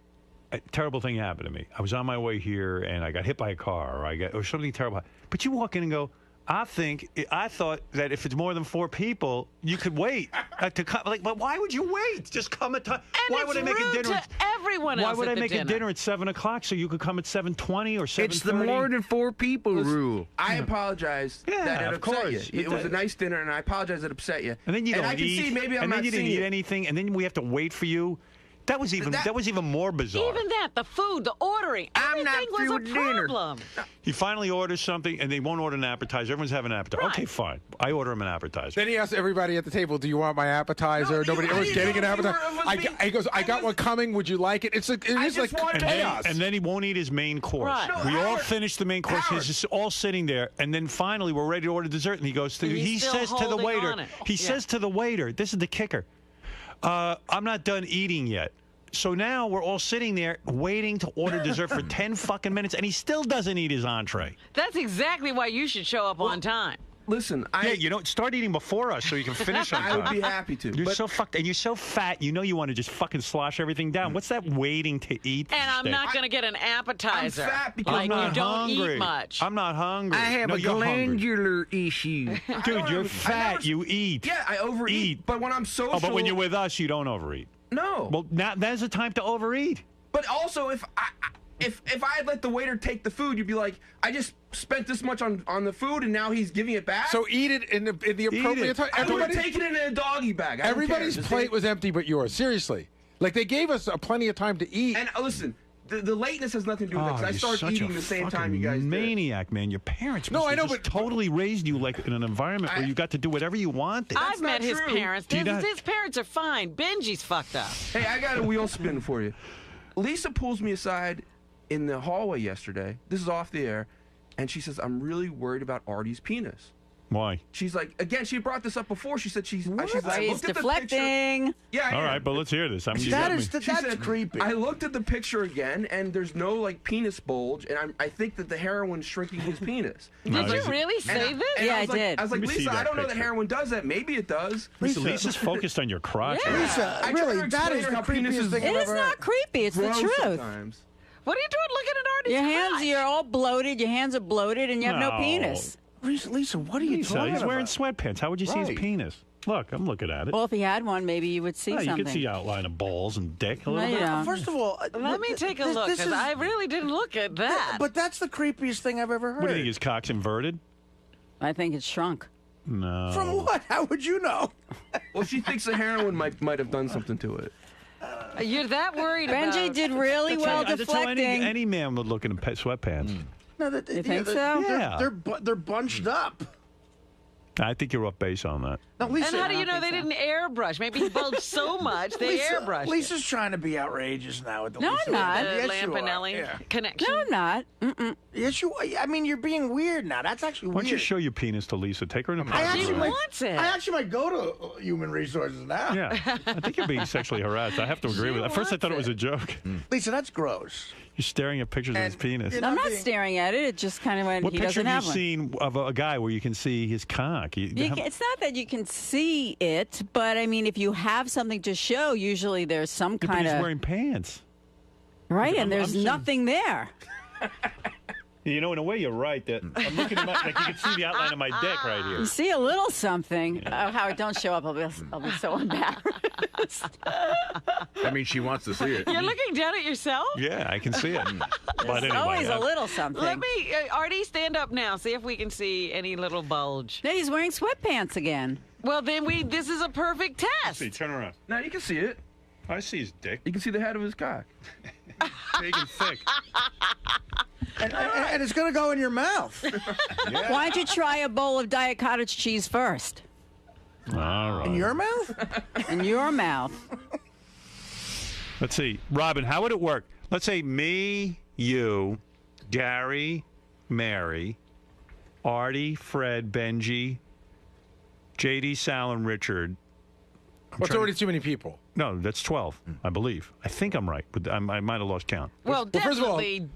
Speaker 2: a terrible thing happened to me. I was on my way here and I got hit by a car, or something terrible. But you walk in and go, I thought that if it's more than 4 people, you could wait to come. But why would you wait? Just come at time.
Speaker 3: And
Speaker 2: why
Speaker 3: it's
Speaker 2: would I make a
Speaker 3: rude
Speaker 2: dinner?
Speaker 3: to everyone
Speaker 2: Why
Speaker 3: else
Speaker 2: would
Speaker 3: at
Speaker 2: I
Speaker 3: the
Speaker 2: make a
Speaker 3: dinner?
Speaker 2: dinner at 7 o'clock so you could come at 7:20 or 7:30?
Speaker 7: It's the more than 4 people rule.
Speaker 9: I apologize that it
Speaker 2: of
Speaker 9: upset
Speaker 2: course.
Speaker 9: you. It was a nice dinner, and I apologize it upset you.
Speaker 2: And then you don't
Speaker 9: I can
Speaker 2: eat.
Speaker 9: see maybe I'm
Speaker 2: and
Speaker 9: not
Speaker 2: then you didn't
Speaker 9: seeing
Speaker 2: eat
Speaker 9: it.
Speaker 2: anything, and then we have to wait for you. That was even more bizarre.
Speaker 3: Even that, the food, the ordering, everything was a problem.
Speaker 2: He finally orders something, and they won't order an appetizer. Everyone's having an appetizer.
Speaker 3: Right.
Speaker 2: Okay, fine. I order him an appetizer.
Speaker 4: Then he asked everybody at the table, "Do you want my appetizer?" Everyone's getting an appetizer. He goes, "I got one coming. Would you like it?" It is like chaos.
Speaker 2: And then he won't eat his main course.
Speaker 3: Right. No,
Speaker 2: We all
Speaker 9: Howard.
Speaker 2: finish the main course.
Speaker 9: Howard.
Speaker 2: He's just all sitting there, and then finally we're ready to order dessert, and he goes to.
Speaker 3: And
Speaker 2: He
Speaker 3: he's still
Speaker 2: says to the
Speaker 3: holding
Speaker 2: waiter.
Speaker 3: on it.
Speaker 2: He
Speaker 3: Yeah.
Speaker 2: says to the waiter, "This is the kicker. I'm not done eating yet." So now we're all sitting there waiting to order dessert for 10 fucking minutes, and he still doesn't eat his entree.
Speaker 3: That's exactly why you should show up on time.
Speaker 9: Listen,
Speaker 2: Start eating before us so you can finish on time.
Speaker 9: I would be happy to.
Speaker 2: You're
Speaker 9: but
Speaker 2: so fucked, and you're so fat. You know you want to just fucking slosh everything down. What's that waiting to eat?
Speaker 3: And I'm
Speaker 2: shit?
Speaker 3: not going to get an appetizer.
Speaker 9: I'm fat because
Speaker 3: like
Speaker 2: I'm not
Speaker 3: you don't
Speaker 2: hungry.
Speaker 3: eat much.
Speaker 2: I'm not hungry.
Speaker 7: I have a
Speaker 2: you're hungry.
Speaker 7: glandular issue.
Speaker 2: Dude, you're fat. You eat.
Speaker 9: Yeah, I overeat.
Speaker 2: Eat.
Speaker 9: But when I'm social,
Speaker 2: Oh, but when you're with us, you don't overeat.
Speaker 9: no.
Speaker 2: Well, now there's the time to overeat.
Speaker 9: But also, if I had let the waiter take the food, you'd be like, I just spent this much on the food, and now he's giving it back.
Speaker 4: So eat it in the appropriate time.
Speaker 9: I would have taken it in a doggy bag. I don't
Speaker 4: Everybody's
Speaker 9: care. Just
Speaker 4: plate
Speaker 9: take-
Speaker 4: was empty but yours. Seriously. Like, they gave us plenty of time to eat.
Speaker 9: And listen, the lateness has nothing to do with it. 'Cause I started eating the same time you guys did.
Speaker 2: Maniac, man. Your parents
Speaker 4: No,
Speaker 2: must
Speaker 4: I
Speaker 2: have
Speaker 4: know,
Speaker 2: just
Speaker 4: but-
Speaker 2: totally raised you like in an environment where you got to do whatever you wanted.
Speaker 3: I've met his parents.
Speaker 2: Do you not-
Speaker 3: His parents are fine. Benji's fucked up.
Speaker 9: Hey, I got a wheel spin for you. Lisa pulls me aside in the hallway yesterday. This is off the air. And she says, I'm really worried about Artie's penis.
Speaker 2: Why?
Speaker 9: She's like, again, she brought this up before. She said she's like,
Speaker 12: He's
Speaker 9: I looked at the
Speaker 12: deflecting.
Speaker 9: picture. Yeah,
Speaker 2: All right, but let's hear this.
Speaker 9: She
Speaker 5: That's
Speaker 9: said,
Speaker 5: creepy.
Speaker 9: I looked at the picture again, and there's no like penis bulge, and I think that the heroin's shrinking his penis.
Speaker 3: Did you really say this?
Speaker 12: Yeah, I did.
Speaker 9: I was like,
Speaker 2: Let me see
Speaker 9: Lisa, I
Speaker 2: that
Speaker 9: don't know that
Speaker 2: picture.
Speaker 9: heroin does that. Maybe it does.
Speaker 2: Lisa's focused on your crotch.
Speaker 3: Yeah.
Speaker 5: Lisa,
Speaker 9: I try
Speaker 5: really,
Speaker 9: to
Speaker 5: that
Speaker 9: explain
Speaker 5: is
Speaker 9: her
Speaker 5: the
Speaker 9: how
Speaker 5: creepiest
Speaker 9: penises
Speaker 5: thing I've
Speaker 12: It is
Speaker 5: ever
Speaker 12: not
Speaker 5: heard.
Speaker 12: creepy. It's the
Speaker 9: Grow
Speaker 12: truth.
Speaker 9: sometimes.
Speaker 3: What are you doing looking at Artie's
Speaker 12: Your hands,
Speaker 3: crotch?
Speaker 12: you're all bloated. Your hands are bloated, and you have no
Speaker 2: No.
Speaker 12: penis.
Speaker 5: Lisa, what are you
Speaker 2: Lisa,
Speaker 5: talking
Speaker 2: he's wearing
Speaker 5: about?
Speaker 2: sweatpants. How would you see his
Speaker 5: Right.
Speaker 2: penis? Look, I'm looking at it.
Speaker 12: Well, if he had one, maybe you would see
Speaker 2: Oh, you
Speaker 12: something.
Speaker 2: can see outline of balls and dick a little
Speaker 12: No, you
Speaker 2: bit.
Speaker 12: don't.
Speaker 5: First of all,
Speaker 3: Let me take a look, because I really didn't look at that.
Speaker 5: But that's the creepiest thing I've ever heard.
Speaker 2: What do you think? His cock's inverted?
Speaker 12: I think it's shrunk.
Speaker 2: No.
Speaker 5: From what? How would you know?
Speaker 9: Well, she thinks the heroin might have done something to it.
Speaker 3: You're that worried
Speaker 12: Benji
Speaker 3: about...
Speaker 12: did really well
Speaker 2: That's how
Speaker 12: deflecting.
Speaker 2: any man would look in sweatpants.
Speaker 5: No,
Speaker 12: You think so?
Speaker 2: Yeah.
Speaker 5: They're bunched up.
Speaker 2: I think you're off base on that.
Speaker 5: No, Lisa,
Speaker 3: And how do you know they didn't airbrush? Maybe he bulged so much they airbrushed it.
Speaker 5: Lisa's trying to be outrageous now with the
Speaker 12: No,
Speaker 5: Lisa.
Speaker 12: I'm not.
Speaker 3: The
Speaker 5: Yes, you are.
Speaker 3: Lampanelli
Speaker 5: Yeah.
Speaker 3: connection.
Speaker 12: No, I'm not. Mm-mm.
Speaker 5: Yes, you. I mean, you're being weird now. That's actually
Speaker 2: Why
Speaker 5: weird.
Speaker 2: don't you show your penis to Lisa? Take her in a
Speaker 5: I
Speaker 2: private
Speaker 5: actually,
Speaker 3: She
Speaker 2: room.
Speaker 5: might,
Speaker 3: wants it.
Speaker 5: I actually might go to Human Resources now.
Speaker 2: Yeah, I think you're being sexually harassed. I have to agree with that. At first, I thought it was a joke.
Speaker 5: Lisa, that's gross.
Speaker 2: You're staring at pictures of his penis.
Speaker 5: you're
Speaker 12: I'm not
Speaker 5: being-
Speaker 12: staring at it. It just kind of went.
Speaker 2: What
Speaker 12: He
Speaker 2: picture
Speaker 12: doesn't
Speaker 2: have
Speaker 12: have
Speaker 2: you
Speaker 12: one.
Speaker 2: seen of a guy where you can see his cock?
Speaker 12: It's not that you can see it, but I mean, if you have something to show, usually there's some
Speaker 2: but
Speaker 12: kind
Speaker 2: he's
Speaker 12: of
Speaker 2: wearing pants.
Speaker 12: right,
Speaker 2: I'm
Speaker 12: and there's
Speaker 2: seeing-
Speaker 12: nothing there.
Speaker 2: You know, in a way, you're right. That I'm looking at like you can see the outline of my dick right here.
Speaker 12: You see a little something. Oh, Howard, don't show up. I'll be so embarrassed.
Speaker 8: I mean, she wants to see it.
Speaker 3: You're looking down at yourself?
Speaker 2: Yeah, I can see it. But anyway,
Speaker 12: Always a little something.
Speaker 3: Let me, Artie, stand up now. See if we can see any little bulge.
Speaker 12: No, he's wearing sweatpants again.
Speaker 3: Well, then this is a perfect test.
Speaker 2: See, turn around.
Speaker 9: Now you can see it.
Speaker 2: I see his dick.
Speaker 9: You can see the head of his cock.
Speaker 2: Big and thick.
Speaker 5: And it's going to go in your mouth.
Speaker 12: Why don't you try a bowl of Diet Cottage cheese first?
Speaker 2: All right.
Speaker 5: In your mouth?
Speaker 12: In your mouth.
Speaker 2: Let's see. Robin, how would it work? Let's say me, you, Gary, Mary, Artie, Fred, Benji, JD, Sal, and Richard.
Speaker 4: Well, it's already too many people.
Speaker 2: No, that's 12, I believe. I think I'm right, but I might have lost count.
Speaker 3: Well,
Speaker 4: first of all-
Speaker 3: definitely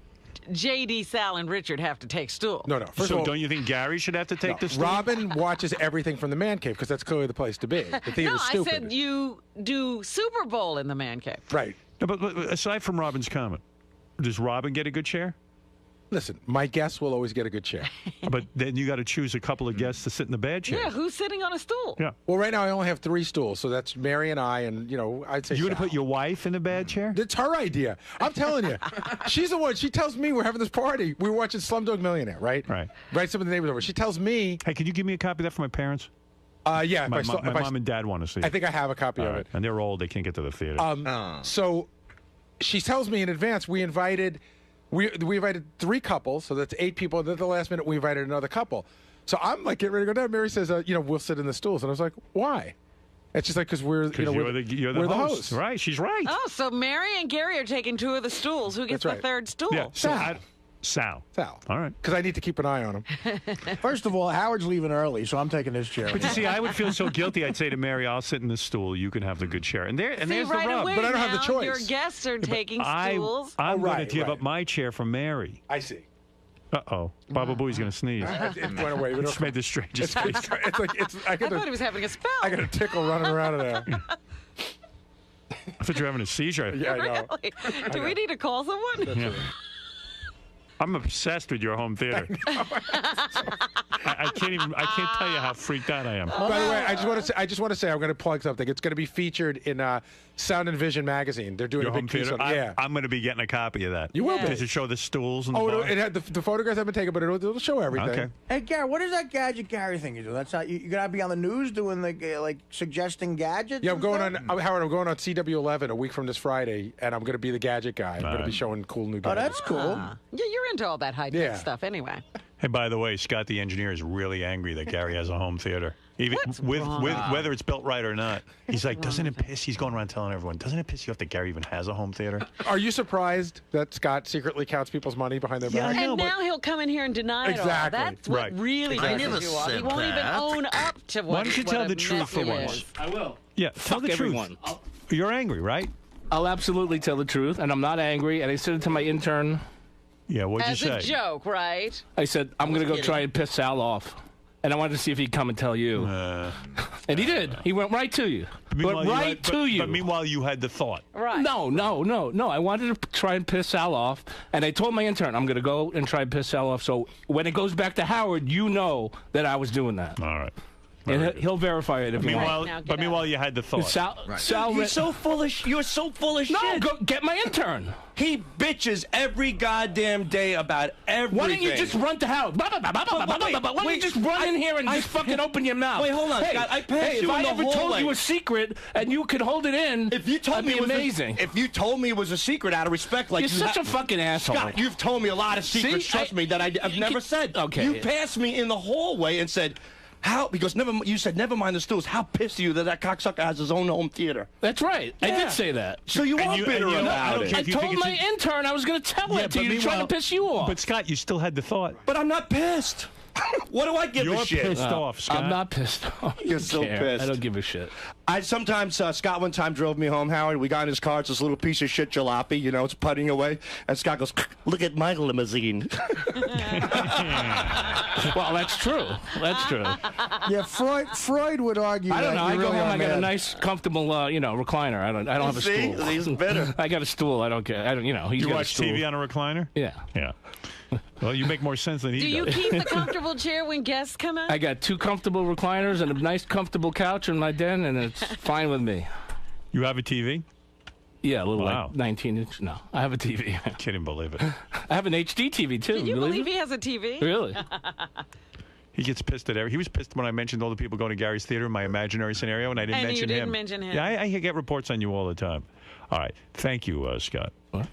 Speaker 3: J.D., Sal, and Richard have to take stool.
Speaker 4: No. First
Speaker 2: So
Speaker 4: of all,
Speaker 2: don't you think Gary should have to take this?
Speaker 4: Robin watches everything from the man cave because that's clearly the place to be. The
Speaker 3: No,
Speaker 4: theater's
Speaker 3: I
Speaker 4: stupid.
Speaker 3: said you do Super Bowl in the man cave.
Speaker 4: Right.
Speaker 2: No, but aside from Robin's comment, does Robin get a good chair?
Speaker 4: Listen, my guests will always get a good chair.
Speaker 2: But then you got to choose a couple of guests to sit in the bad chair.
Speaker 3: Yeah, who's sitting on a stool?
Speaker 2: Yeah.
Speaker 4: Well, right now I only have 3 stools, so that's Mary and I, and I'd say
Speaker 2: You going to
Speaker 4: Sal.
Speaker 2: put your wife in the bad chair?
Speaker 4: It's her idea. I'm telling you. She's the one. She tells me we're having this party. We were watching Slumdog Millionaire, right?
Speaker 2: Right.
Speaker 4: Right. Some of the neighbors over. She tells me,
Speaker 2: Hey, can you give me a copy of that for my parents?
Speaker 4: yeah.
Speaker 2: My
Speaker 4: if I, if I-
Speaker 2: mom and dad want to see it.
Speaker 4: I think I have a copy
Speaker 2: All
Speaker 4: of
Speaker 2: right.
Speaker 4: it.
Speaker 2: And they're old. They can't get to the theater.
Speaker 4: So she tells me in advance we invited 3 couples, so that's 8 people. And then at the last minute we invited another couple. So I'm like getting ready to go down. Mary says, we'll sit in the stools, and I was like, why? And she's like, because we're
Speaker 2: you're the host. Right? She's right.
Speaker 3: Oh, so Mary and Gary are taking 2 of the stools. Who gets
Speaker 4: That's
Speaker 3: the
Speaker 4: right.
Speaker 3: 3rd stool?
Speaker 2: Yeah. Sal.
Speaker 4: Sal.
Speaker 2: All right.
Speaker 4: Because I need to keep an eye on him.
Speaker 5: First of all, Howard's leaving early, so I'm taking this chair.
Speaker 2: But you see, I would feel so guilty. I'd say to Mary, "I'll sit in this stool. You can have the good chair." And
Speaker 3: See,
Speaker 2: there's
Speaker 3: right
Speaker 2: the rub.
Speaker 3: away
Speaker 4: But I don't have the
Speaker 3: now,
Speaker 4: choice.
Speaker 3: Your guests are taking stools.
Speaker 2: I'm going
Speaker 4: right,
Speaker 2: to give
Speaker 4: right.
Speaker 2: up my chair for Mary.
Speaker 4: I see.
Speaker 2: Uh-oh. Baba Booey's going to sneeze.
Speaker 4: It went away.
Speaker 2: Just made the strangest face.
Speaker 4: It's like
Speaker 3: I thought he was having a spell.
Speaker 4: I got a tickle running around in there.
Speaker 2: I thought you were having a seizure.
Speaker 4: Yeah, I know.
Speaker 3: Really? Do we need to call someone?
Speaker 2: Yeah. I'm obsessed with your home theater. I can't tell you how freaked out I am.
Speaker 4: By the way, I just want to say I'm going to plug something. It's going to be featured in Sound and Vision magazine. They're doing
Speaker 2: Your
Speaker 4: a big
Speaker 2: home
Speaker 4: piece
Speaker 2: theater?
Speaker 4: on it. Yeah.
Speaker 2: I'm going to be getting a copy of that.
Speaker 4: You will be.
Speaker 2: Does it show the stools and the bar?
Speaker 4: It had the photographs have been taken, but it'll show everything.
Speaker 2: Okay.
Speaker 5: Hey, Gary, what is that gadget Gary thing you do? That's not you gotta be on the news doing like suggesting gadgets.
Speaker 4: Yeah, I'm going on Howard. I'm going on CW11 a week from this Friday, and I'm going to be the gadget guy. I'm going to be showing cool new gadgets.
Speaker 5: Oh, that's cool.
Speaker 3: Yeah, you're into all that high-tech stuff anyway.
Speaker 2: Hey, by the way, Scott the engineer is really angry that Gary has a home theater. Even with whether it's built right or not. He's like, doesn't it piss? He's going around telling everyone, doesn't it piss you off that Gary even has a home theater?
Speaker 4: Are you surprised that Scott secretly counts people's money behind their back?
Speaker 3: And now he'll come in here and deny it all. That's what really pisses you off. He won't even own up to what.
Speaker 2: Why don't you tell the truth for once?
Speaker 13: I will.
Speaker 2: Yeah, tell
Speaker 13: Fuck
Speaker 2: the
Speaker 13: everyone.
Speaker 2: truth. You're angry, right?
Speaker 13: I'll absolutely tell the truth, and I'm not angry. And I said it to my intern.
Speaker 2: Yeah, what'd you say?
Speaker 3: As a joke, right?
Speaker 13: I said, I'm going to go try and piss Sal off. And I wanted to see if he'd come and tell you. And he did. He went right to you. Went right to you.
Speaker 2: But meanwhile, you had the thought.
Speaker 3: Right.
Speaker 13: No. I wanted to try and piss Sal off. And I told my intern, I'm going to go and try and piss Sal off. So when it goes back to Howard, you know that I was doing that.
Speaker 2: All right.
Speaker 13: And he'll verify it if he wants.
Speaker 2: Meanwhile, you had the thought.
Speaker 13: Sal,
Speaker 14: You're so full of shit.
Speaker 13: No, go get my intern.
Speaker 14: He bitches every goddamn day about everything.
Speaker 13: Why don't you just run to Howard? Why don't you just run in here and just fucking open your mouth?
Speaker 14: Wait, hold on, Scott. I passed you in the hallway.
Speaker 13: If I ever told you a secret and you could hold it in,
Speaker 14: if you told me it was
Speaker 13: amazing.
Speaker 14: If you told me it was a secret out of respect, like
Speaker 13: you're such a fucking asshole.
Speaker 14: Scott, you've told me a lot of secrets. Trust me, that I've never said.
Speaker 13: Okay.
Speaker 14: You passed me in the hallway and said. How? Because you said never mind the stools. How pissed are you that cocksucker has his own home theater?
Speaker 13: That's right.
Speaker 14: Yeah.
Speaker 13: I did say that.
Speaker 14: So you are bitter about it.
Speaker 13: I told my intern I was going to tell it to you, trying to piss you off.
Speaker 2: But Scott, you still had the thought.
Speaker 14: But I'm not pissed. What do I give a shit?
Speaker 2: You're pissed off, Scott.
Speaker 13: I'm not pissed off.
Speaker 14: You're so pissed.
Speaker 13: I don't give a shit.
Speaker 14: Scott one time drove me home, Howard. We got in his car. It's this little piece of shit jalopy, it's putting away. And Scott goes, look at my limousine.
Speaker 13: Well, that's true. That's true.
Speaker 5: Yeah, Freud would argue.
Speaker 13: I don't know. I go
Speaker 5: really
Speaker 13: home. I got a
Speaker 5: mad.
Speaker 13: nice, comfortable, recliner. I don't have a stool.
Speaker 14: See, he's bitter.
Speaker 13: I got a stool. I don't care. He's
Speaker 2: You
Speaker 13: got
Speaker 2: watch
Speaker 13: a stool.
Speaker 2: TV on a recliner?
Speaker 13: Yeah.
Speaker 2: Yeah. Well, you make more sense than he
Speaker 3: does. Do you keep the comfortable chair when guests come in?
Speaker 13: I got 2 comfortable recliners and a nice, comfortable couch in my den, and it's fine with me.
Speaker 2: You have a TV?
Speaker 13: Yeah, a little like 19-inch. No, I have a TV.
Speaker 2: I can't even believe it.
Speaker 13: I have an HD TV, too.
Speaker 3: Can you believe he has a TV?
Speaker 13: Really?
Speaker 2: He gets pissed at He was pissed when I mentioned all the people going to Gary's theater in my imaginary scenario, and I didn't mention him.
Speaker 3: And you didn't mention him.
Speaker 2: Yeah, I get reports on you all the time. All right. Thank you, Scott. What?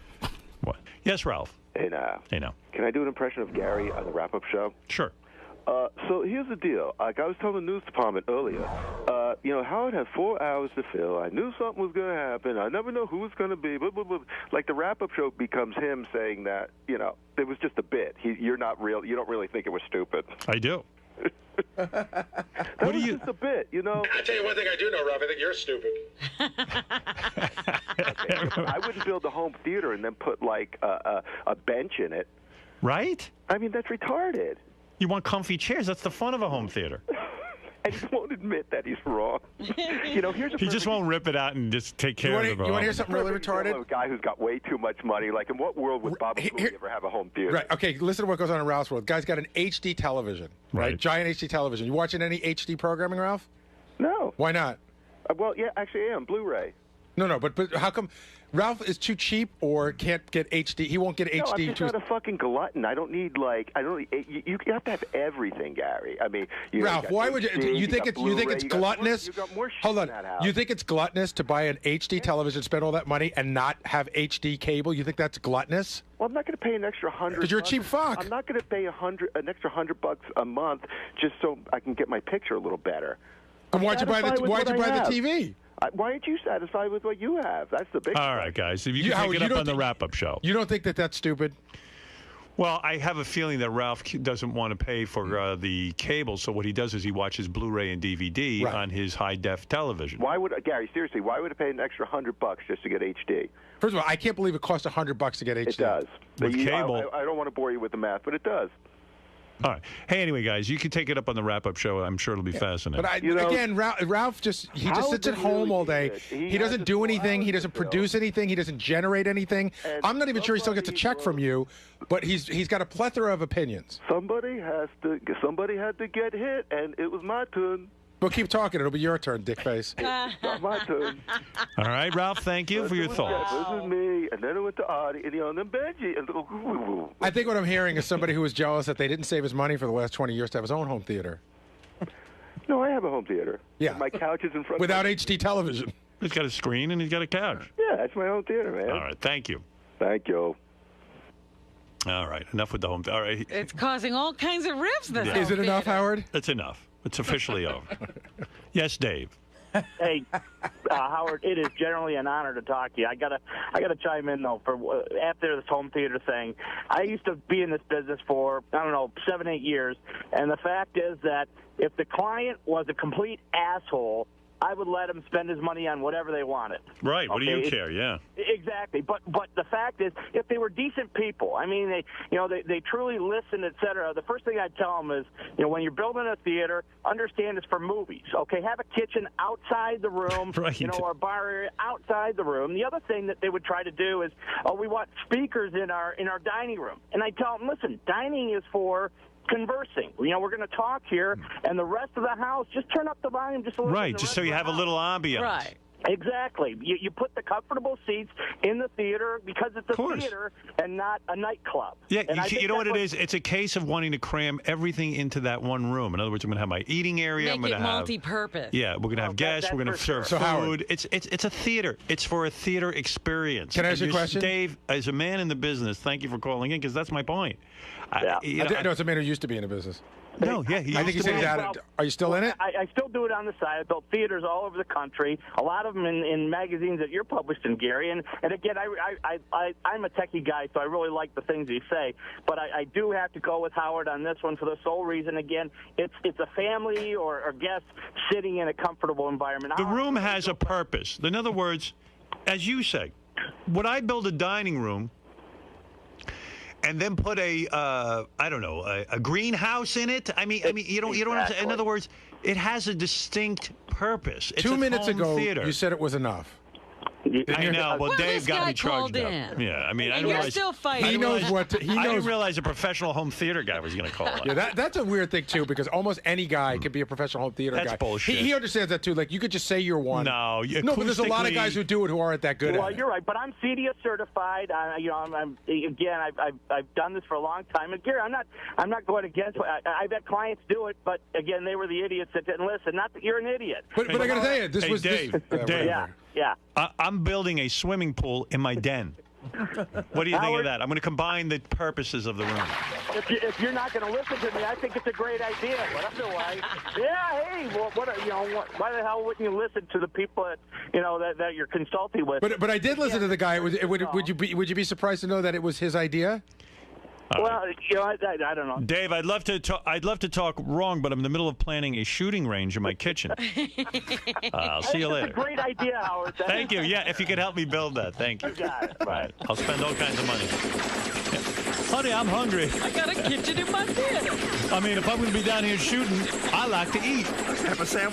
Speaker 2: Yes, Ralph.
Speaker 15: Hey, now.
Speaker 2: Hey, now.
Speaker 15: Can I do an impression of Gary on the wrap-up show?
Speaker 2: Sure.
Speaker 15: So here's the deal. Like I was telling the news department earlier, Howard had 4 hours to fill. I knew something was going to happen. I never know who it's going to be. Blah, blah, blah. Like the wrap-up show becomes him saying that, it was just a bit. You're not real. You don't really think it was stupid.
Speaker 2: I do.
Speaker 15: That was just a bit,
Speaker 6: I'll tell you one thing I do know, Ralph. I think you're stupid.
Speaker 15: I wouldn't build a home theater and then put, like, a bench in it.
Speaker 2: Right?
Speaker 15: I mean, that's retarded.
Speaker 2: You want comfy chairs. That's the fun of a home theater.
Speaker 15: And he won't admit that he's wrong. Here's
Speaker 2: he just won't rip it out and just take care of it.
Speaker 4: You want to hear something really retarded?
Speaker 15: A guy who's got way too much money. Like, in what world would Bob Cooley ever have a home theater?
Speaker 4: Right. Okay. Listen to what goes on in Ralph's world. Guy's got an HD television. Right. Giant HD television. You watching any HD programming, Ralph?
Speaker 15: No.
Speaker 4: Why not?
Speaker 15: Well, yeah, actually, I am Blu-ray.
Speaker 4: No. But how come? Ralph is too cheap or can't get HD. He won't get HD.
Speaker 15: No, I'm just not a fucking glutton. I don't need you have to have everything, Gary. I mean,
Speaker 4: Ralph, why would you think it's gluttonous?
Speaker 15: You got more shit
Speaker 4: Hold on.
Speaker 15: in that house.
Speaker 4: You think it's gluttonous to buy an HD television, spend all that money, and not have HD cable? You think that's gluttonous?
Speaker 15: Well, I'm not going to pay an extra $100.
Speaker 4: Because you're a cheap fuck.
Speaker 15: I'm not going to pay an extra $100 a month just so I can get my picture a little better.
Speaker 4: And why'd you buy the TV?
Speaker 15: Why aren't you satisfied with what you have? That's the big
Speaker 2: All right, guys. If you can pick it up on the wrap-up show.
Speaker 4: You don't think that that's stupid?
Speaker 2: Well, I have a feeling that Ralph doesn't want to pay for the cable, so what he does is he watches Blu-ray and DVD on his high-def television.
Speaker 15: Why would Gary? Seriously, why would I pay an extra $100 just to get HD?
Speaker 4: First of all, I can't believe it costs $100 to get HD.
Speaker 15: It does.
Speaker 2: With cable,
Speaker 15: I don't want to bore you with the math, but it does.
Speaker 2: All right. Hey, anyway, guys, you can take it up on the wrap-up show. I'm sure it'll be fascinating.
Speaker 4: But again, Ralph just sits at home all day. He doesn't do anything. He doesn't produce anything. He doesn't generate anything. I'm not even sure he still gets a check from you, but he's got a plethora of opinions.
Speaker 15: Somebody had to get hit, and it was my turn.
Speaker 4: But keep talking. It'll be your turn, dickface.
Speaker 15: Not my turn.
Speaker 2: All right, Ralph, thank you for your thoughts.
Speaker 15: This is me, and then it went to Artie, and then Benji. And
Speaker 4: I think what I'm hearing is somebody who was jealous that they didn't save his money for the last 20 years to have his own home theater.
Speaker 15: No, I have a home theater.
Speaker 4: Yeah.
Speaker 15: My couch is in front.
Speaker 4: Without HD television.
Speaker 2: He's got a screen and he's got a couch.
Speaker 15: Yeah, that's my home theater, man.
Speaker 2: All right, thank you.
Speaker 15: Thank you.
Speaker 2: All right, enough with the home theater. All right.
Speaker 3: It's causing all kinds of rifts. This
Speaker 4: Is it enough, Howard?
Speaker 2: It's enough. It's officially over. Yes, Dave.
Speaker 16: Hey, Howard, it is generally an honor to talk to you. I gotta chime in though. For after this home theater thing, I used to be in this business for 7-8 years, and the fact is that if the client was a complete asshole, I would let him spend his money on whatever they wanted.
Speaker 2: Right. What do you care? Yeah.
Speaker 16: Exactly. But the fact is, if they were decent people, I mean, they truly listen, et cetera. The first thing I'd tell them is, when you're building a theater, understand it's for movies. Okay, have a kitchen outside the room,
Speaker 2: right.
Speaker 16: Or a bar area outside the room. The other thing that they would try to do is, we want speakers in our dining room, and I tell them, listen, dining is for conversing. We're going to talk here, and the rest of the house, just turn up the volume just a little bit.
Speaker 2: Right, just so you have a little ambiance.
Speaker 16: Right. Exactly. You put the comfortable seats in the theater because it's a theater and not a nightclub.
Speaker 2: Yeah,
Speaker 16: And
Speaker 2: you know what it is? It's a case of wanting to cram everything into that one room. In other words, I'm going to have my eating area. I'm
Speaker 3: Make
Speaker 2: going
Speaker 3: it
Speaker 2: to have
Speaker 3: multi-purpose.
Speaker 2: Yeah, we're going to have guests. We're going to serve food.
Speaker 4: Howard.
Speaker 2: It's a theater. It's for a theater experience.
Speaker 4: Can I ask you a
Speaker 2: And
Speaker 4: question?
Speaker 2: Dave, as a man in the business, thank you for calling in because that's my point.
Speaker 16: Yeah.
Speaker 4: No, it's a man who used to be in the business.
Speaker 2: No, yeah,
Speaker 4: I think he's saying that. Are you still in it?
Speaker 16: I still do it on the side. I built theaters all over the country. A lot of them in magazines that you're published in, Gary. And again, I'm a techie guy, so I really like the things you say. But I do have to go with Howard on this one for the sole reason. Again, it's a family or guests sitting in a comfortable environment.
Speaker 2: The room has a purpose. In other words, as you say, would I build a dining room and then put a greenhouse in it? I mean, you don't have to. In other words, it has a distinct purpose. It's
Speaker 4: 2
Speaker 2: a
Speaker 4: minutes
Speaker 2: home
Speaker 4: ago,
Speaker 2: theater.
Speaker 4: you said it was enough.
Speaker 2: I know. Well, Dave
Speaker 3: this
Speaker 2: got
Speaker 3: guy
Speaker 2: me charged
Speaker 3: called
Speaker 2: up.
Speaker 3: in.
Speaker 2: Yeah, I mean, I
Speaker 3: And
Speaker 2: didn't
Speaker 3: you're
Speaker 2: realize.
Speaker 3: still fighting.
Speaker 2: I
Speaker 4: He
Speaker 2: didn't
Speaker 4: knows
Speaker 2: realize-
Speaker 4: what. He
Speaker 2: I didn't
Speaker 4: knows.
Speaker 2: realize a professional home theater guy was going to call.
Speaker 4: Yeah, that's a weird thing too, because almost any guy can be a professional home theater
Speaker 2: That's
Speaker 4: guy.
Speaker 2: bullshit.
Speaker 4: He understands that too. Like you could just say you're one.
Speaker 2: No,
Speaker 4: but there's a lot of
Speaker 2: acoustically-
Speaker 4: guys who do it who aren't that good
Speaker 16: Well,
Speaker 4: at it.
Speaker 16: you're right, but I'm CEDIA certified. I've done this for a long time. And Gary, I'm not going against. I've had clients do it, but again, they were the idiots that didn't listen. Not that you're an idiot.
Speaker 4: But I got to tell you, this
Speaker 2: Hey,
Speaker 4: was
Speaker 2: Dave.
Speaker 4: this,
Speaker 2: Dave.
Speaker 16: Yeah.
Speaker 2: I'm building a swimming pool in my den. What do you think of that? I'm going to combine the purposes of the room.
Speaker 16: If you're not going to listen to me, I think it's a great idea. But otherwise, yeah, hey, why the hell wouldn't you listen to the people that you're consulting with?
Speaker 4: But I did listen to the guy. Would you be surprised to know that it was his idea?
Speaker 16: Well, I don't know.
Speaker 2: Dave, I'd love to talk wrong, but I'm in the middle of planning a shooting range in my kitchen. I'll see you later.
Speaker 16: That's a great idea, Howard.
Speaker 2: Thank you. Yeah, if you could help me build that, thank you.
Speaker 16: You got it.
Speaker 2: Right. I'll spend all kinds of money. Yeah. Honey, I'm hungry.
Speaker 3: I got a kitchen in my theater.
Speaker 2: I mean, if I'm going to be down here shooting, I like to eat.
Speaker 7: Have a sandwich.